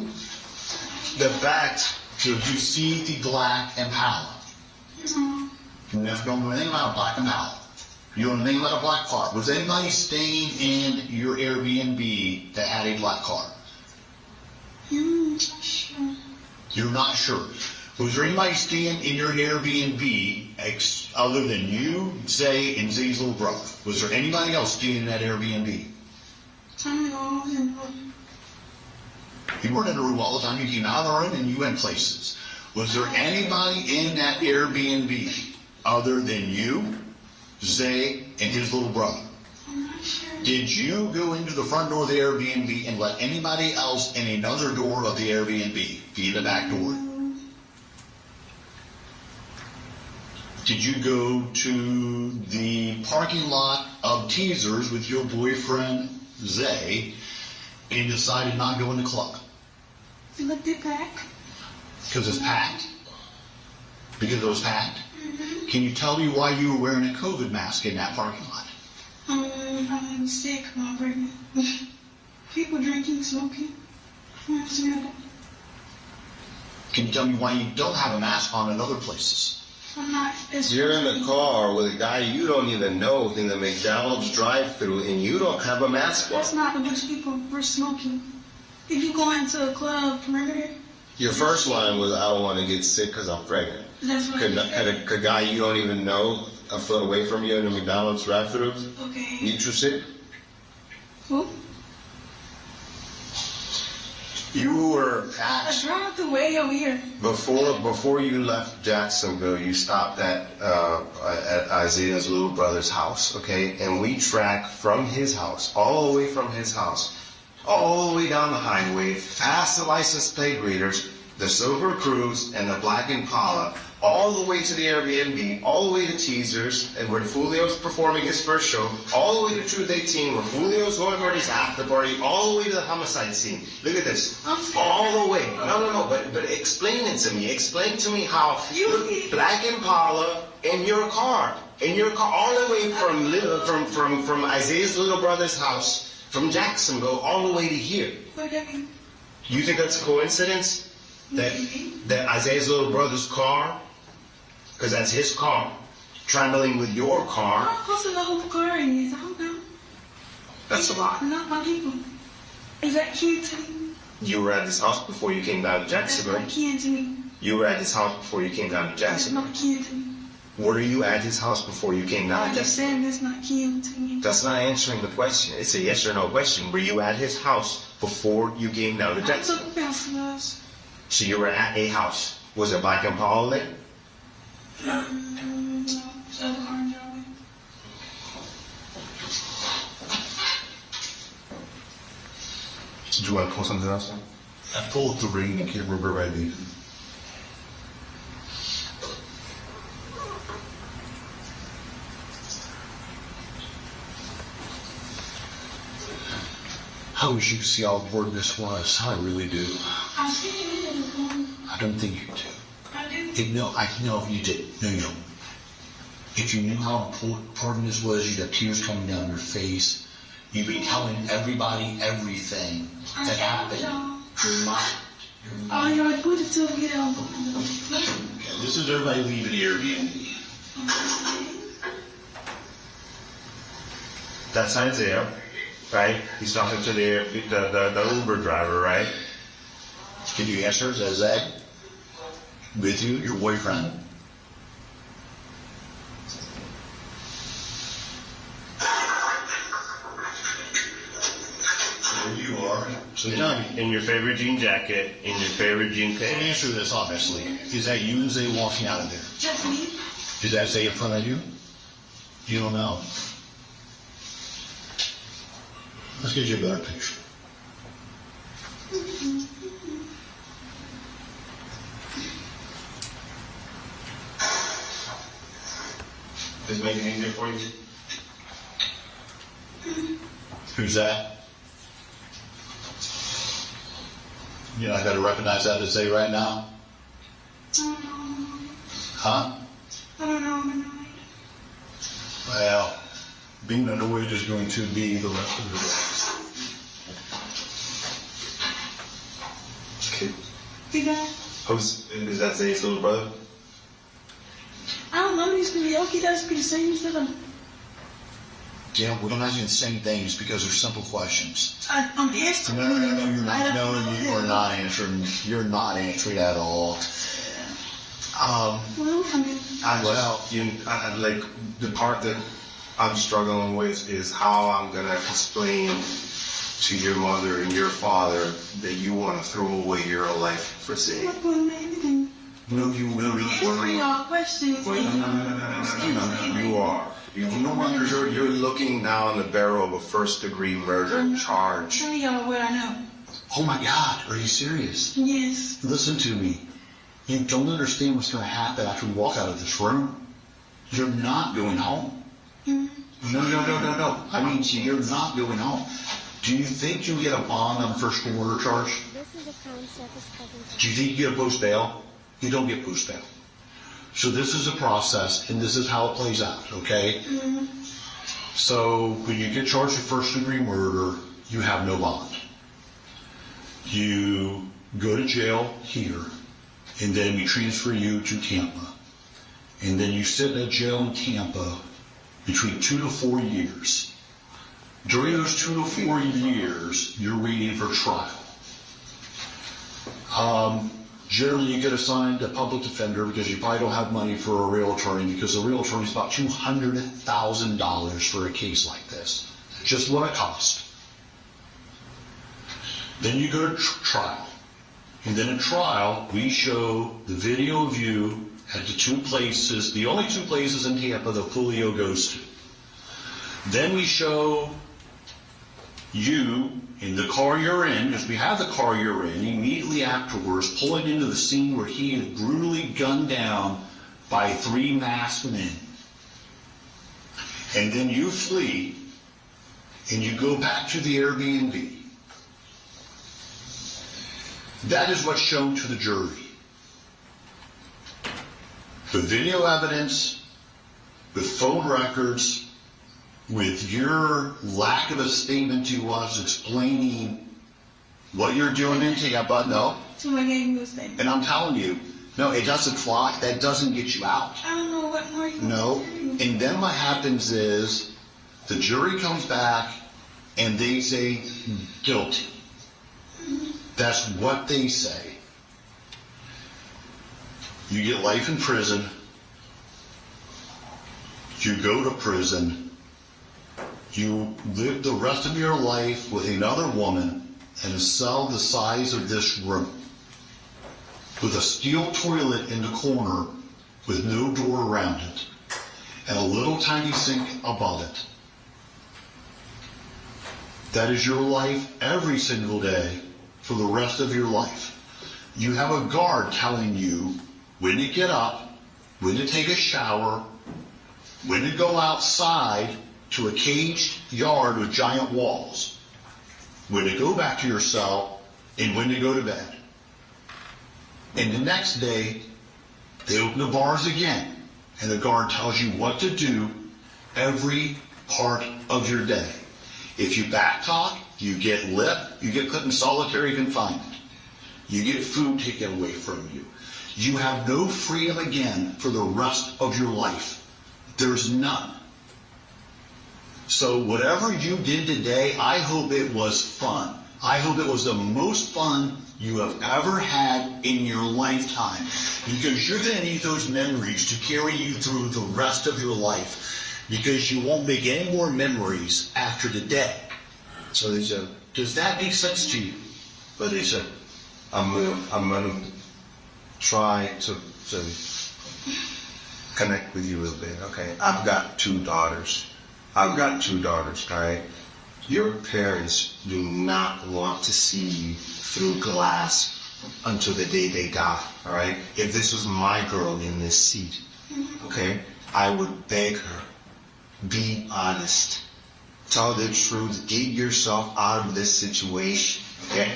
The fact that you see the black Impala. You don't know anything about a black Impala. You don't know anything about a black car. Was anybody staying in your Airbnb that had a black car? Sure. You're not sure. Was there anybody staying in your Airbnb other than you, Zay, and Zay's little brother? Was there anybody else staying in that Airbnb? I don't know. I didn't know. You weren't in the room all the time. You came out of the room and you went places. Was there anybody in that Airbnb other than you, Zay, and his little brother? I'm not sure. Did you go into the front door of the Airbnb and let anybody else in another door of the Airbnb via the back door? Did you go to the parking lot of Teasers with your boyfriend, Zay, and decided not to go in the club? We looked it back. Because it's packed? Because it was packed? Mm-hmm. Can you tell me why you were wearing a COVID mask in that parking lot? I'm sick. I'm pregnant. People drinking, smoking. Can you tell me why you don't have a mask on in other places? I'm not. You're in the car with a guy you don't even know in the McDonald's drive-thru, and you don't have a mask on. That's not a bunch of people were smoking. If you go into a club perimeter, Your first line was, I don't want to get sick because I'm pregnant. that's what Could a guy you don't even know a foot away from you in the McDonald's drive-thru Okay. get you sick? Who? You were I at... drive the way over here. Before you left Jacksonville, you stopped at Isaiah's little brother's house, okay? And we tracked from his house, all the way from his house, all the way down the highway, past the license plate readers, the Silver Cruise, and the Black Impala, all the way to the Airbnb, all the way to Teasers, and where Foolio's performing his first show, all the way to Truth 18, where Foolio's going for his after party, all the way to the homicide scene. Look at this. All the way. No, but explain it to me. Explain to me how Black Impala in your car, all the way from Isaiah's little brother's house, from Jacksonville, all the way to here. What do you mean? You think that's a coincidence? That Isaiah's little brother's car, because that's his car, traveling with your car. I'm supposed to know who the car is. I don't know. That's a lot. Not my people. Is that kin to me? You were at this house before you came down to That's Jacksonville. not kin to me. You were at this house before you came down to That's Jacksonville. not kin to me. Were you at his house before you came down I to just Jacksonville? said that's not kin to me. That's not answering the question. It's a yes or no question. Were you at his house before you came down to I Jacksonville? took bachelor's. So you were at a house. Was it Black Impala there? No. So orange on it. Do you want to pull something else? I pulled the ring and can't remember ready. I wish you could see how important this was. I really do. I see you in I don't think you do. I do. I know you did. No, you don't. If you knew how important this was, you'd have tears coming down your face. You'd be telling everybody everything that happened. You're not. Oh, you're good to get out. Okay, this is everybody leaving the Airbnb. That's Isaiah, right? He's talking to the Uber driver, right? Can you answer? Is that with you, your boyfriend? There you are. So Johnny, In your favorite jean jacket, in your favorite jean can coat. answer this honestly. Is that you and Zay walking out of there? Just me. Is that Zay in front of you? You don't know. Let's get you a better picture. Does it make it easier for you? Who's that? You know, I gotta recognize that as Zay right now. I don't know. Huh? I don't know. I'm annoyed. Well, being annoyed is going to be the rest of the day. Okay. You got? Is that Zay's little brother? I don't know these people. Okay, that's be the same stuff. Yeah, we don't ask you the same things because they're simple questions. I'm answering. No, you're not. No, you are not answering. You're not answering at all. Well, I mean, Like the part that I'm struggling with is how I'm gonna explain to your mother and your father that you want to throw away your life for I'm sake. not going to make anything. No, you will not. Answering y'all questions. No, you are. You're looking now on the barrel of a first-degree murder charge. Tell y'all what I know. Oh my God, are you serious? Yes. Listen to me. You don't understand what's going to happen after we walk out of this room. You're not going home. No. I mean, you're not going home. Do you think you get a bond on the first-degree murder charge? This is a clown circus presentation. Do you think you get a post bail? You don't get post bail. So this is a process, and this is how it plays out, okay? So when you get charged with first-degree murder, you have no bond. You go to jail here, and then we transfer you to Tampa. And then you sit in a jail in Tampa between 2 to 4 years. During those 2 to 4 years, you're waiting for trial. Generally, you get assigned a public defender because you probably don't have money for a real attorney, because a real attorney is about $200,000 for a case like this. Just what it costs. Then you go to trial. And then at trial, we show the video of you at the 2 places, the only 2 places in Tampa that Foolio goes to. Then we show you in the car you're in, because we have the car you're in, immediately afterwards, pulling into the scene where he is brutally gunned down by 3 masked men. And then you flee, and you go back to the Airbnb. That is what's shown to the jury. The video evidence, with phone records, with your lack of a statement to us explaining what you're doing in Tampa, no. So I gave you a statement. And I'm telling you, no, it doesn't fly. That doesn't get you out. I don't know what more you No. want to do. And then what happens is the jury comes back and they say guilty. That's what they say. You get life in prison. You go to prison. You live the rest of your life with another woman in a cell the size of this room, with a steel toilet in the corner with no door around it, and a little tiny sink above it. That is your life every single day for the rest of your life. You have a guard telling you when to get up, when to take a shower, when to go outside to a caged yard with giant walls, when to go back to your cell, and when to go to bed. And the next day, they open the bars again, and the guard tells you what to do every part of your day. If you backtalk, you get lip, you get put in solitary confinement. You get food taken away from you. You have no freedom again for the rest of your life. There's none. So whatever you did today, I hope it was fun. I hope it was the most fun you have ever had in your lifetime, because you're going to need those memories to carry you through the rest of your life, because you won't make any more memories after today. So does that make sense to you? But I'm gonna try to connect with you a little bit, okay? I've got 2 daughters. All right? Your parents do not want to see you through glass until the day they die, all right? If this was my girl in this seat, okay, I would beg her, be honest. Tell the truth. Get yourself out of this situation, okay?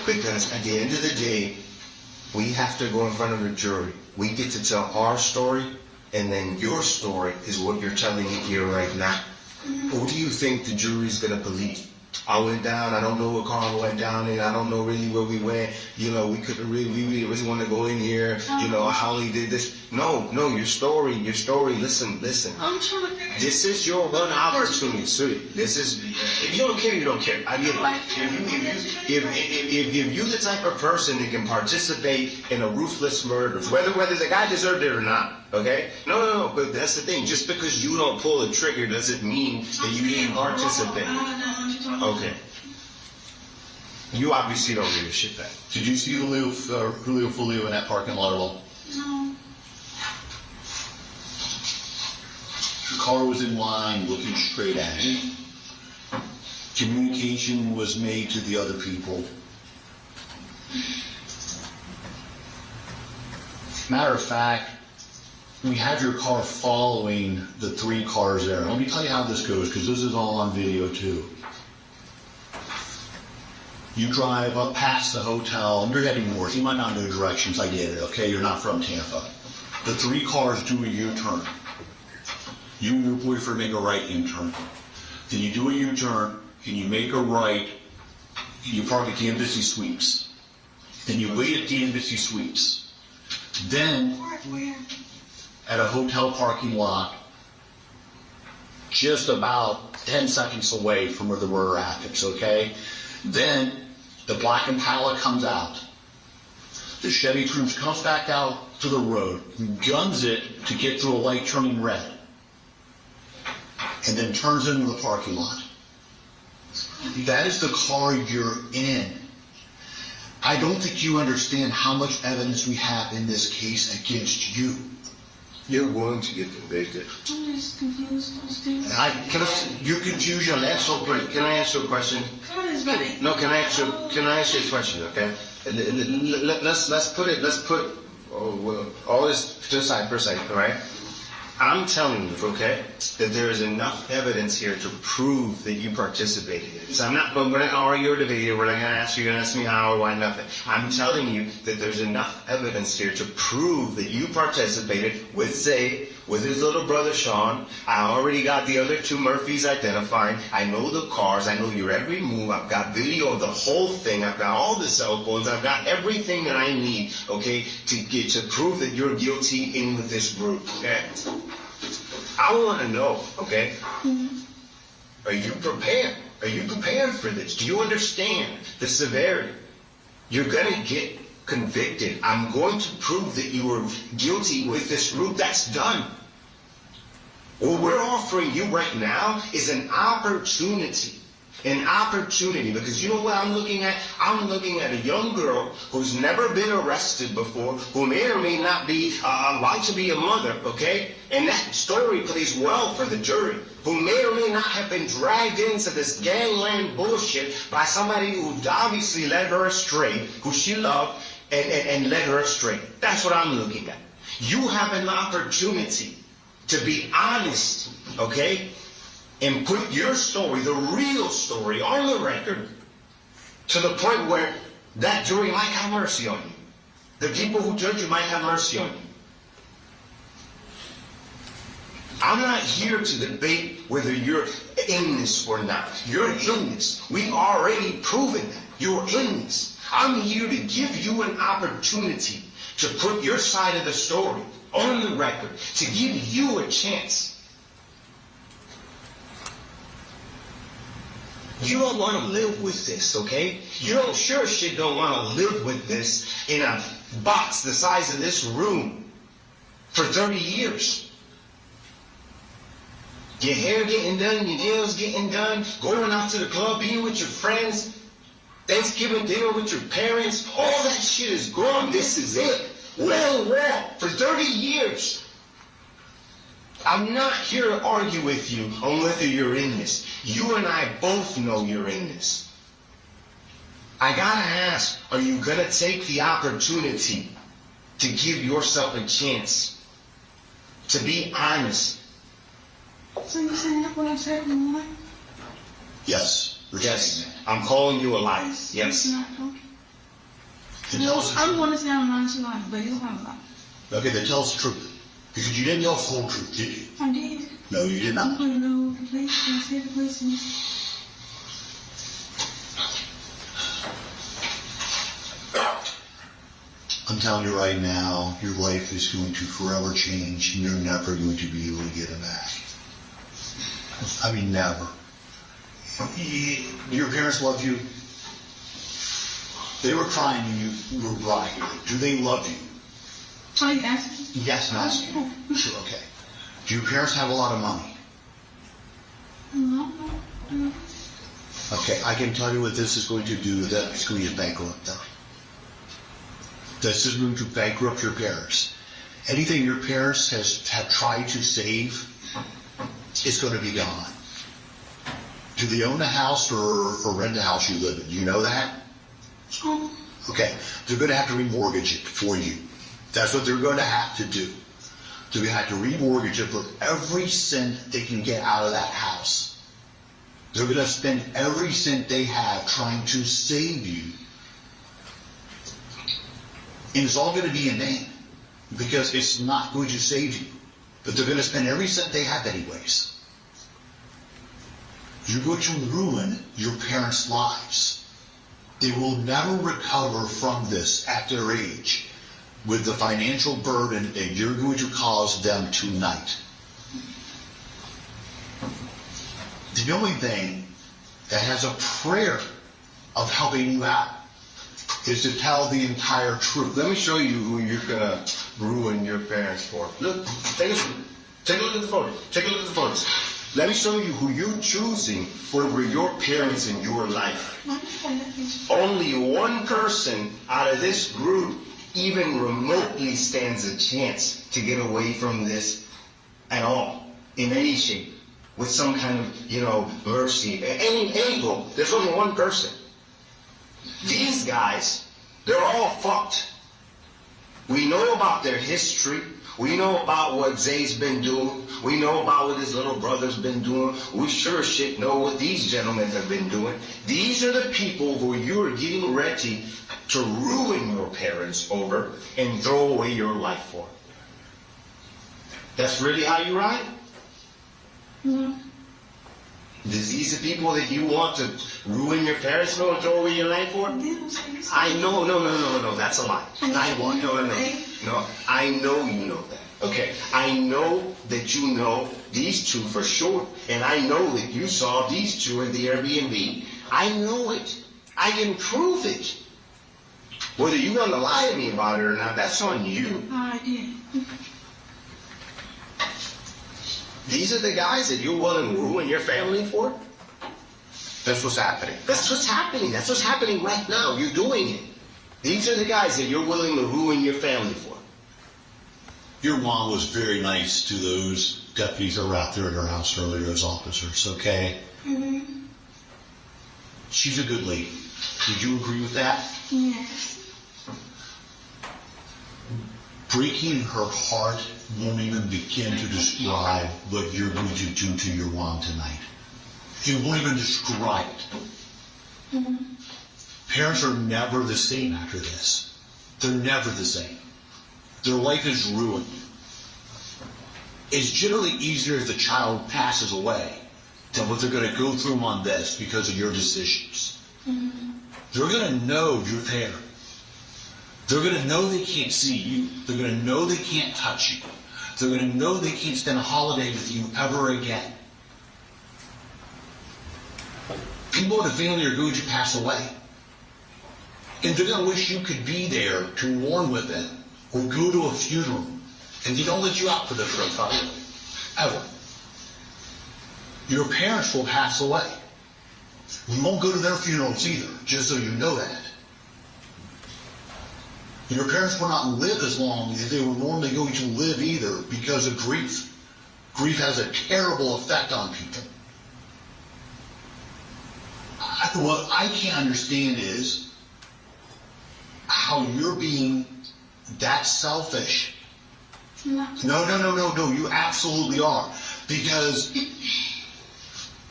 Because at the end of the day, we have to go in front of the jury. We get to tell our story, and then your story is what you're telling me here right now. Who do you think the jury's going to believe? I went down, I don't know what car I went down in, I don't know really where we went, we couldn't really, we really want to go in here, how he did this. No, your story, listen. I'm trying to. This is your one opportunity, sweetie. This is If you don't care, you don't care. I get it. If you're the type of person that can participate in a ruthless murder, whether the guy deserved it or not, okay? No. But that's the thing. Just because you don't pull the trigger doesn't mean that you didn't participate. Okay. You obviously don't give a shit back. Did you see Julio Foolio in that parking lot at all? No. The car was in line, looking straight at him. Communication was made to the other people. Matter of fact, we have your car following the 3 cars there. Let me tell you how this goes, because this is all on video too. You drive up past the hotel, and you're heading north. You might not know directions, I get it, okay? You're not from Tampa. The 3 cars do a U-turn. You and your boyfriend make a right-hand turn. Then you do a U-turn, and you make a right, you park at the Embassy Suites. Then you wait at the Embassy Suites. Then, at a hotel parking lot, just about 10 seconds away from where the murder happens, okay? Then, the black Impala comes out. The Chevy Cruze comes back out to the road, guns it to get through a light turning red, and then turns into the parking lot. That is the car you're in. I don't think you understand how much evidence we have in this case against you. You're going to get convicted. I'm just confused. I'm still. Your confusion, that's so great. Can I ask you a question? God is ready. No, can I ask you a question, okay? Let's put all this to the side for a second, all right? I'm telling you, okay, that there is enough evidence here to prove that you participated in it. So we're not going to argue or debate here. We're not going to ask you, you're going to ask me how or why, nothing. I'm telling you that there's enough evidence here to prove that you participated with Zay, with his little brother Sean. I already got the other 2 Murphys identified. I know the cars. I know your every move. I've got video of the whole thing. I've got all the cell phones. I've got everything that I need, okay, to prove that you're guilty in with this group, okay? I want to know, okay? Are you prepared? Are you prepared for this? Do you understand the severity? You're going to get convicted. I'm going to prove that you were guilty with this group. That's done. What we're offering you right now is an opportunity. An opportunity, because you know what I'm looking at? I'm looking at a young girl who's never been arrested before, who may or may not be like to be a mother, okay? And that story plays well for the jury, who may or may not have been dragged into this gangland bullshit by somebody who obviously led her astray, who she loved, and led her astray. That's what I'm looking at. You have an opportunity to be honest, okay? And put your story, the real story, on the record to the point where that jury might have mercy on you. The people who judge you might have mercy on you. I'm not here to debate whether you're in this or not. You're in this. We've already proven that. You're in this. I'm here to give you an opportunity to put your side of the story on the record, to give you a chance. You don't want to live with this, okay? You don't sure shit don't want to live with this in a box the size of this room for 30 years. Your hair getting done, your nails getting done, going out to the club, being with your friends, Thanksgiving dinner with your parents, all that shit is gone. This is it. Well, for 30 years. I'm not here to argue with you on whether you're in this. You and I both know you're in this. I gotta ask, are you gonna take the opportunity to give yourself a chance to be honest? So you're saying that what I said in the morning? Yes. Yes. I'm calling you a liar. It's Yes. not, okay. Then tell us the I'm truth. going to say I'm honest life, but it's not a lie. Okay, then tell us the truth. Because you didn't tell us the whole truth, did you? I did. No, you did I'm not. going to know the police. I said the police. I'm telling you right now, your life is going to forever change, and you're never going to be able to get it back. I mean, never. Your parents love you. They were crying and you were crying. Do they love you? Are you asking? Yes, I'm asking. Sure, okay. Do your parents have a lot of money? No. Okay, I can tell you what this is going to do. That's going to bankrupt them. This is going to bankrupt your parents. Anything your parents have tried to save is going to be gone. Do they own a house or rent a house you live in? Do you know that? Oh. Okay, they're going to have to remortgage it for you. That's what they're going to have to do. They're going to have to remortgage it for every cent they can get out of that house. They're going to spend every cent they have trying to save you. And it's all going to be in vain because it's not going to save you. But they're going to spend every cent they have anyways. You're going to ruin your parents' lives. They will never recover from this at their age with the financial burden that you're going to cause them tonight. The only thing that has a prayer of helping you out is to tell the entire truth. Let me show you who you're gonna ruin your parents for. Look, take a look at the photos. Take a look at the photos. Let me show you who you're choosing for your parents in your life. Only one person out of this group even remotely stands a chance to get away from this at all, in any shape, with some kind of, mercy. Any group. There's only one person. These guys, they're all fucked. We know about their history. We know about what Zay's been doing. We know about what his little brother's been doing. We sure as shit know what these gentlemen have been doing. These are the people who you're getting ready to ruin your parents over and throw away your life for. That's really how you ride? No. These are people that you want to ruin your parents and throw away your life for? I know, no, that's a lie. No, I know you know that. Okay, I know that you know these two for sure, and I know that you saw these two in the Airbnb. I know it. I can prove it. Whether you want to lie to me about it or not, that's on you. I did. These are the guys that you're willing to ruin your family for? That's what's happening. That's what's happening. That's what's happening right now. You're doing it. These are the guys that you're willing to ruin your family for. Your mom was very nice to those deputies that were out there at her house earlier, those officers, okay? Mm-hmm. She's a good lady. Did you agree with that? Yes. Breaking her heart won't even begin to describe what you're going to do to your mom tonight. You won't even describe it. Mm-hmm. Parents are never the same after this. They're never the same. Their life is ruined. It's generally easier if the child passes away than what they're going to go through on this because of your decisions. Mm-hmm. They're going to know you're there. They're going to know they can't see you. They're going to know they can't touch you. They're going to know they can't spend a holiday with you ever again. People in the family are going to pass away. And they're going to wish you could be there to mourn with them or go to a funeral. And they don't let you out for the funeral, ever. Your parents will pass away. We won't go to their funerals either, just so you know that. Your parents will not live as long as they were normally going to live either because of grief. Grief has a terrible effect on people. What I can't understand is how you're being that selfish. No. No, you absolutely are. Because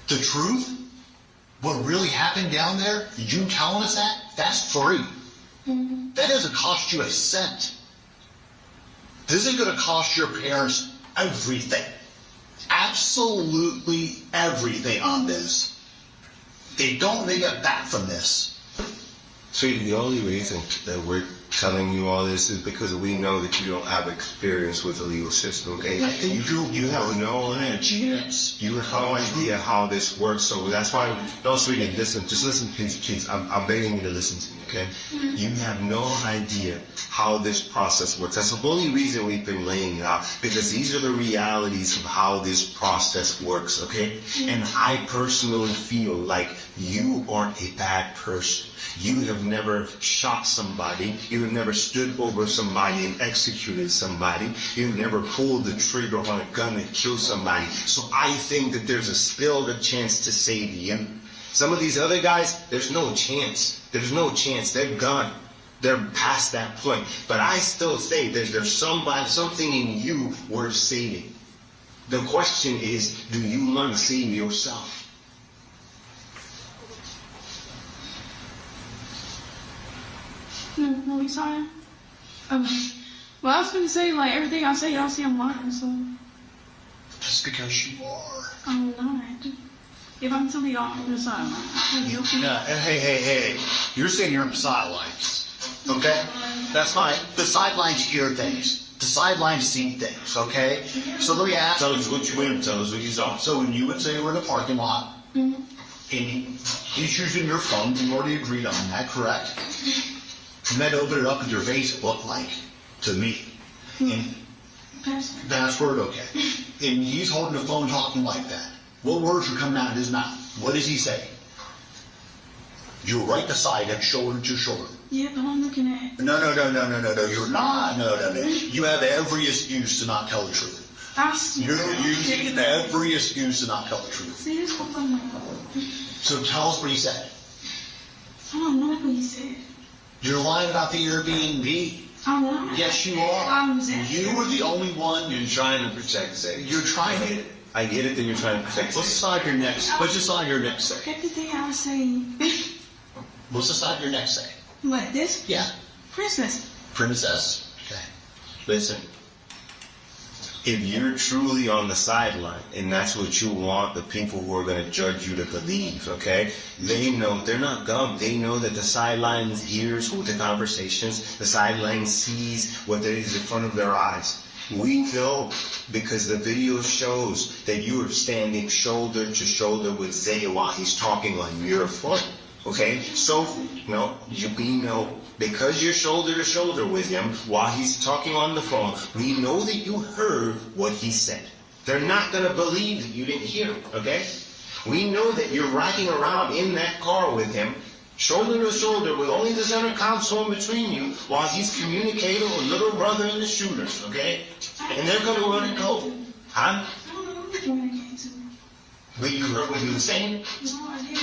the truth, what really happened down there, you telling us that's free. Mm-hmm. That doesn't cost you a cent. This is going to cost your parents everything. Absolutely everything on this. They don't make it back from this. Sweetie, the only reason that we're telling you all this is because we know that you don't have experience with the legal system, okay? You have no idea. You have no idea how this works, so that's why, don't speak and listen. Just listen, please. I'm begging you to listen to me, okay? You have no idea how this process works. That's the only reason we've been laying it out, because these are the realities of how this process works, okay? And I personally feel like you aren't a bad person. You have never shot somebody. You have never stood over somebody and executed somebody. You've never pulled the trigger on a gun and killed somebody. So I think that there's a chance to save you. Some of these other guys, there's no chance. There's no chance. They're gone. They're past that point. But I still say there's something in you worth saving. The question is, do you want to save yourself? No, we sorry. Well, I was gonna say, like, everything I say, y'all see I'm lying, so. Just because you are. I'm not. If I'm telling y'all I'm the sideline, I'm guilty. No, hey. You're saying you're on the sidelines. Okay? That's fine. The sidelines hear things. The sidelines see things, okay? So let me ask. Tell us what you went and tell us what you saw. So when you would say we're in a parking lot, and he's using your phone, you already agreed on that, correct? And then open it up and your face looked like to me. And password, okay. And he's holding the phone talking like that. What words are coming out of his mouth? What does he say? You're right beside him, shoulder to shoulder. Yeah, but I'm looking at it. No, you're not. No. You have every excuse to not tell the truth. You're using every excuse to not tell the truth. See, this what I'm like. So tell us what he said. I don't know what he said. You're lying about the Airbnb. I'm lying. Yes, you are. I'm saying. You were the only one. You're trying to protect safety. You're trying to. I get it that you're trying to protect What's safety. the side of your neck? What's the side of your neck say? Everything I was saying. What's the side of your neck say? What, this? Yeah. Princess. Princess. Okay. Listen, if you're truly on the sideline, and that's what you want the people who are going to judge you to believe, okay? They know, they're not dumb. They know that the sideline hears the conversations. The sideline sees what is in front of their eyes. We know because the video shows that you are standing shoulder to shoulder with Zay while he's talking on your phone. Okay? So, no, we know because you're shoulder to shoulder with him while he's talking on the phone, we know that you heard what he said. They're not going to believe that you didn't hear him, okay? We know that you're riding around in that car with him, shoulder to shoulder with only the center console in between you while he's communicating with little brother and the shooters, okay? And they're going to run and go. Huh? I don't know which one I came to. But you heard what he was saying? No, I didn't.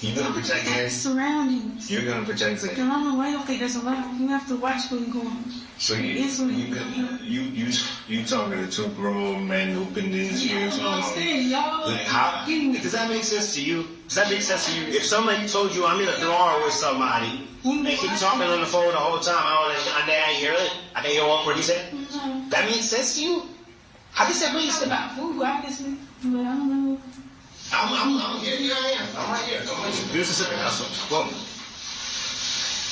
You're going to protect him? Surroundings. You're going to protect him? I don't know why you think there's a lot. You have to watch where you're going. So you talking to two grown men who've been these years old? How, does that make sense to you? Does that make sense to you? If somebody told you I'm in a car with somebody, they keep talking on the phone the whole time, I didn't hear it. I didn't hear what he said. That makes sense to you? How does that make sense? About food, obviously, but I don't know. I'm here. Here I am. I'm right here. Here's the second hustle. Well,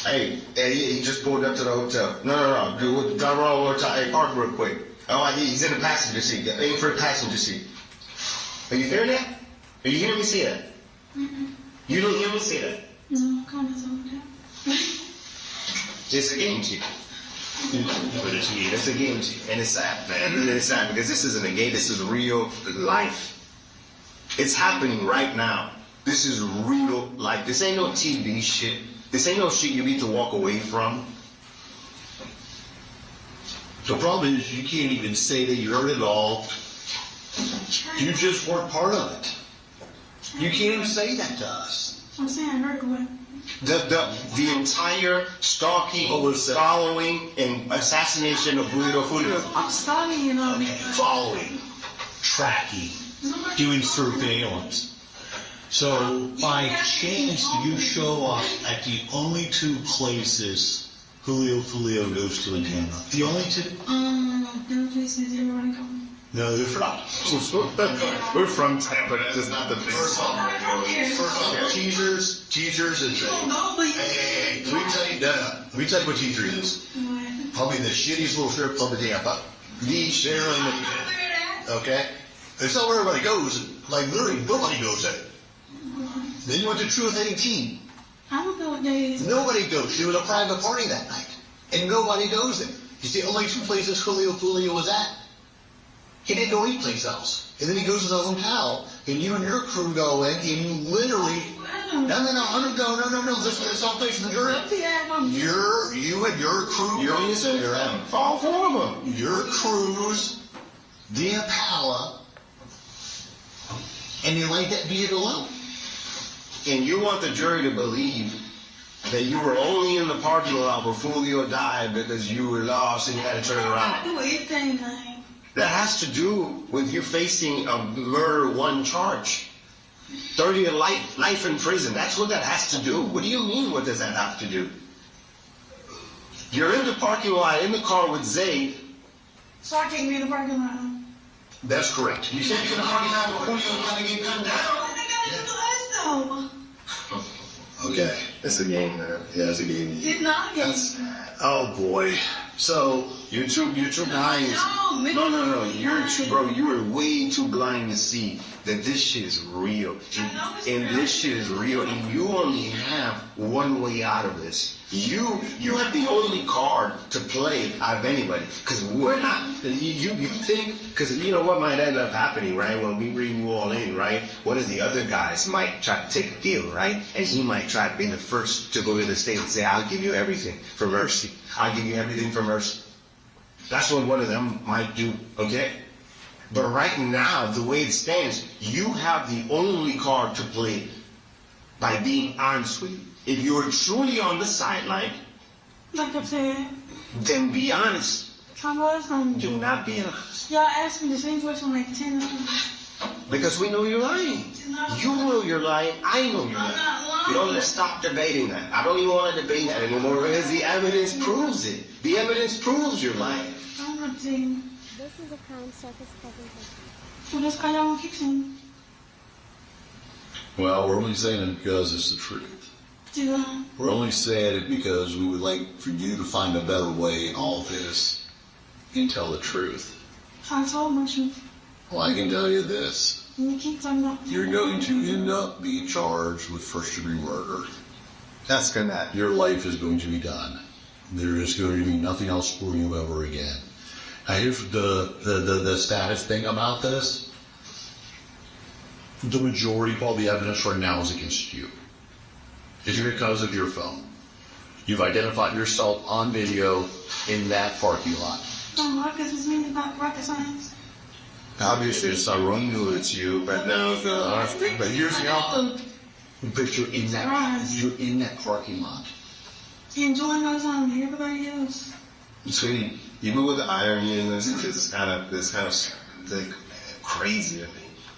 hey, he just pulled up to the hotel. No. Drive around one time. Hey, park real quick. Oh, he's in the passenger seat. Aim for the passenger seat. Are you hearing that? Are you hearing me say that? You don't hear me say that? No, comments on that. It's a game to you. It's a game to you. And it's sad, man. It's sad because this isn't a game. This is real life. It's happening right now. This is real life. This ain't no TV shit. This ain't no shit you need to walk away from. The problem is you can't even say that you heard it all. You just weren't part of it. You can't even say that to us. I'm saying I heard what? The entire stalking, following, and assassination of Julio. I'm stalking and all Okay, that. following, tracking, doing surveillance. So by chance you show up at the only two places Foolio goes to in Tampa. The only two? No, there are places everybody go. No, they're from. We're from Tampa. That's not the First best. off, teasers is hey, let me tell you, let me tell you what teaser is. Probably the shittiest little strip club in Tampa. The Sharon. Okay? It's not where everybody goes. Like, literally, nobody goes there. Then you went to Truth 18. I don't know what day it is. Nobody goes. There was a private party that night. And nobody goes there. It's the only two places Julio was at. He didn't go anyplace else. And then he goes to the hotel, and you and your crew go in, and you literally, no, listen to someplace in the you and your crew, All four of them. your crew's the Impala, and you let that be alone. And you want the jury to believe that you were only in the parking lot where Foolio died because you were lost and you had to turn around. I do anything, man. That has to do with you facing a murder one charge. 30 to life in prison. That's what that has to do. What do you mean, what does that have to do? You're in the parking lot, in the car with Zay. So I can't be in the parking lot. That's correct. You said you're in the parking lot where Julio was going to get gunned down. Okay. It's a game, man. Yeah, it's a game. It's not a game. Oh boy. So You're too blind. No. You were way too blind to see that this shit is real. And this shit is real. And you only have one way out of this. You have the only card to play out of anybody. Because we're not. You think, because you know what might end up happening, right? When we bring you all in, right? One of the other guys might try to take a deal, right? And he might try to be the first to go to the state and say, I'll give you everything for mercy. I'll give you everything for mercy. That's what one of them might do, okay? But right now, the way it stands, you have the only card to play by being honest with you. If you're truly on the sideline, Like I said, then be honest. I was Do not be honest. Y'all asked me the same question like 10 times. Because we know you're lying. You know you're lying. I know you're lying. You know, let's stop debating that. I don't even want to debate that anymore because the evidence proves it. The evidence proves you're lying. I'm not saying. This is a Clown Circus presentation. So that's why y'all want to fix him. Well, we're only saying it because it's the truth. We're only saying it because we would like for you to find a better way in all this and tell the truth. I told my truth. Well, I can tell you this. And you keep talking about. You're going to end up being charged with first-degree murder. That's gonna. Your life is going to be done. There is going to be nothing else for you ever again. Now, here's the status thing about this. The majority of all the evidence right now is against you. It's because of your phone. You've identified yourself on video in that parking lot. No, Marcus is mean about rocket science. Obviously, it's ironic knew it's you, but no, it's not. But here's the outcome. But you're in that parking lot. He enjoying those on everybody else. Sweetie, even with the irony in this, it's kind of like crazy. I mean,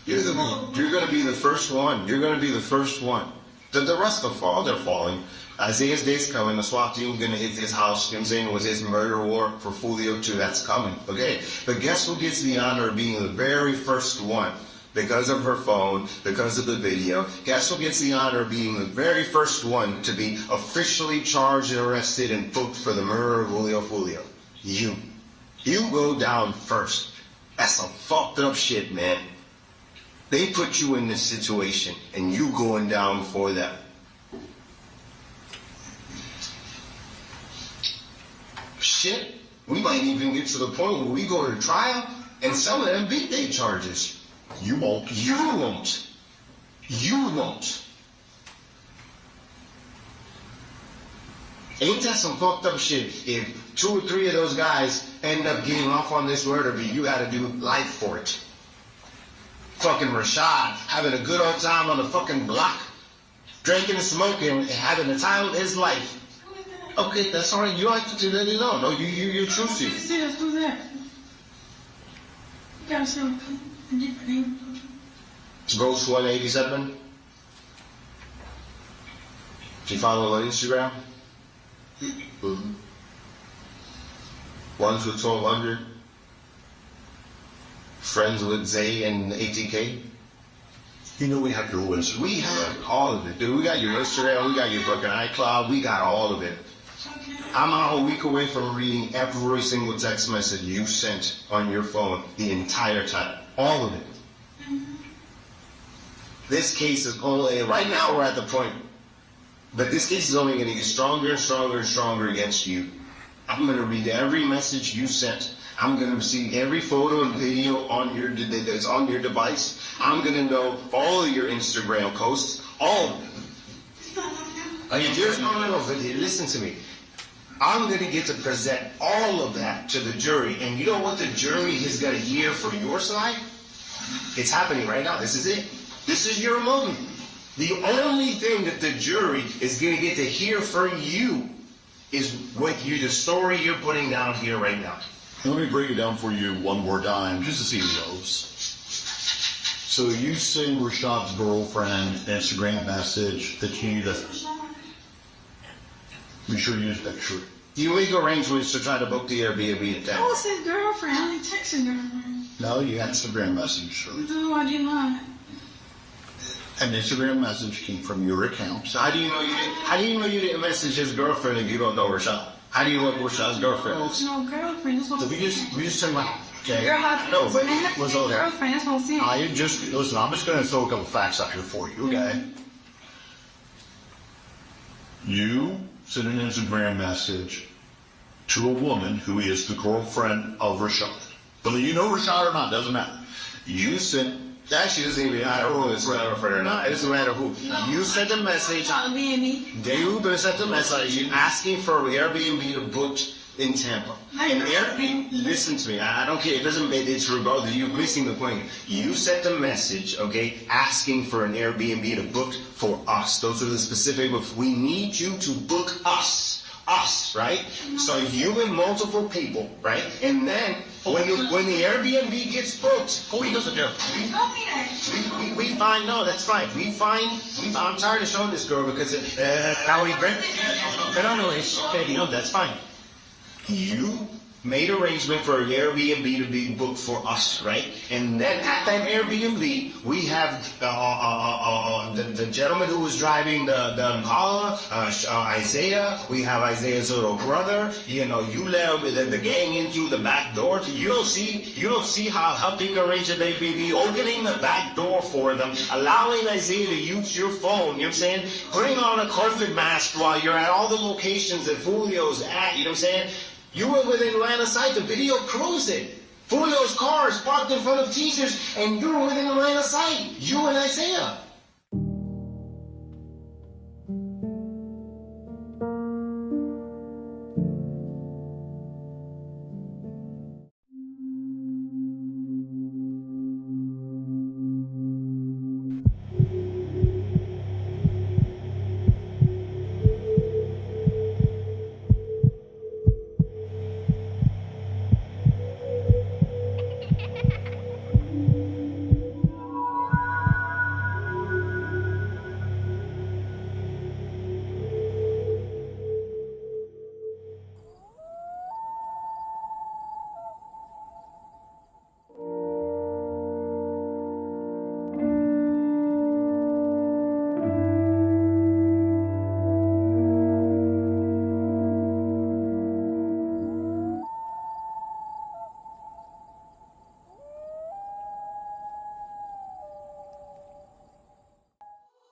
you're gonna be the first one. You're gonna be the first one. The rest will fall. They're falling. Isaiah's day's coming. The SWAT team gonna hit his house. You know what I'm saying? It was his murder war for Foolio too. That's coming. Okay. But guess who gets the honor of being the very first one? Because of her phone, because of the video. Guess who gets the honor of being the very first one to be officially charged and arrested and booked for the murder of Julio? You. You go down first. That's some fucked up shit, man. They put you in this situation, and you going down for them. Shit, we might even get to the point where we go to trial, and some of them beat their charges. You won't. You won't. You won't. Ain't that some fucked up shit? If 2 or 3 of those guys end up getting off on this murder beat, you gotta do life for it. Fucking Rashad having a good old time on the fucking block, drinking and smoking and having the time of his life. Okay, that's all right. You like to do that, you know. No, you're truthful. See, let's do that. You gotta say a different name. Ghost 187. Do you follow on Instagram? 1 to 1200. friends with Zay and ATK? You know we have your list. We have all of it, dude. We got your Instagram, we got your book on iCloud, we got all of it. I'm a week away from reading every single text message you sent on your phone the entire time. All of it. This case is only, right now we're at the point, but this case is only going to get stronger and stronger and stronger against you. I'm going to read every message you sent. I'm going to see every photo and video on your that's on your device. I'm going to know all of your Instagram posts, all of them. No, but listen to me. I'm going to get to present all of that to the jury, and you know what the jury is going to hear for your side? It's happening right now. This is it. This is your moment. The only thing that the jury is going to get to hear from you is the story you're putting down here right now. Let me break it down for you one more time, just to see who knows. So you send Rashad's girlfriend an Instagram message that you need to be sure you use that true. You make arrangements to try to book the Airbnb at I that. was his girlfriend. I only texted girlfriend. No, you got Instagram message, sure. No, I did not. An Instagram message came from your account. So how do you know you didn't message his girlfriend if you don't know Rashad? How do you know Rashad's girlfriend is? No girlfriend. That's what So I'm we just send my okay. Girl, how No, but was over girlfriend. That's what I'm saying. I just listen. I'm just gonna throw a couple facts out here for you, okay? You sent an Instagram message to a woman who is the girlfriend of Rashad. Whether you know Rashad or not doesn't matter. You sent. Actually, it doesn't even matter who it's girlfriend or not. It doesn't matter who. You sent a message. You sent a message asking for Airbnb to book in Tampa. And Airbnb, listen to me. I don't care. It doesn't matter. It's regardless. You're missing the point. You sent a message, okay, asking for an Airbnb to book for us. Those are the specific. We need you to book us. Us, right? So you and multiple people, right? And then when the Airbnb gets booked, we find, no, that's right. I'm tired of showing this girl because that's fine. You made arrangement for an Airbnb to be booked for us, right? And then at that Airbnb, we have the gentleman who was driving the Impala, Isaiah. We have Isaiah's little brother. You know, you let the gang in through the back door. You don't see how big arrangement they be opening the back door for them, allowing Isaiah to use your phone. You know what I'm saying? Putting on a COVID mask while you're at all the locations that Foolio's at. You know what I'm saying? You were within line of sight. The video proves it. Julio's car is parked in front of Teaser's, and you were within line of sight. You and Isaiah.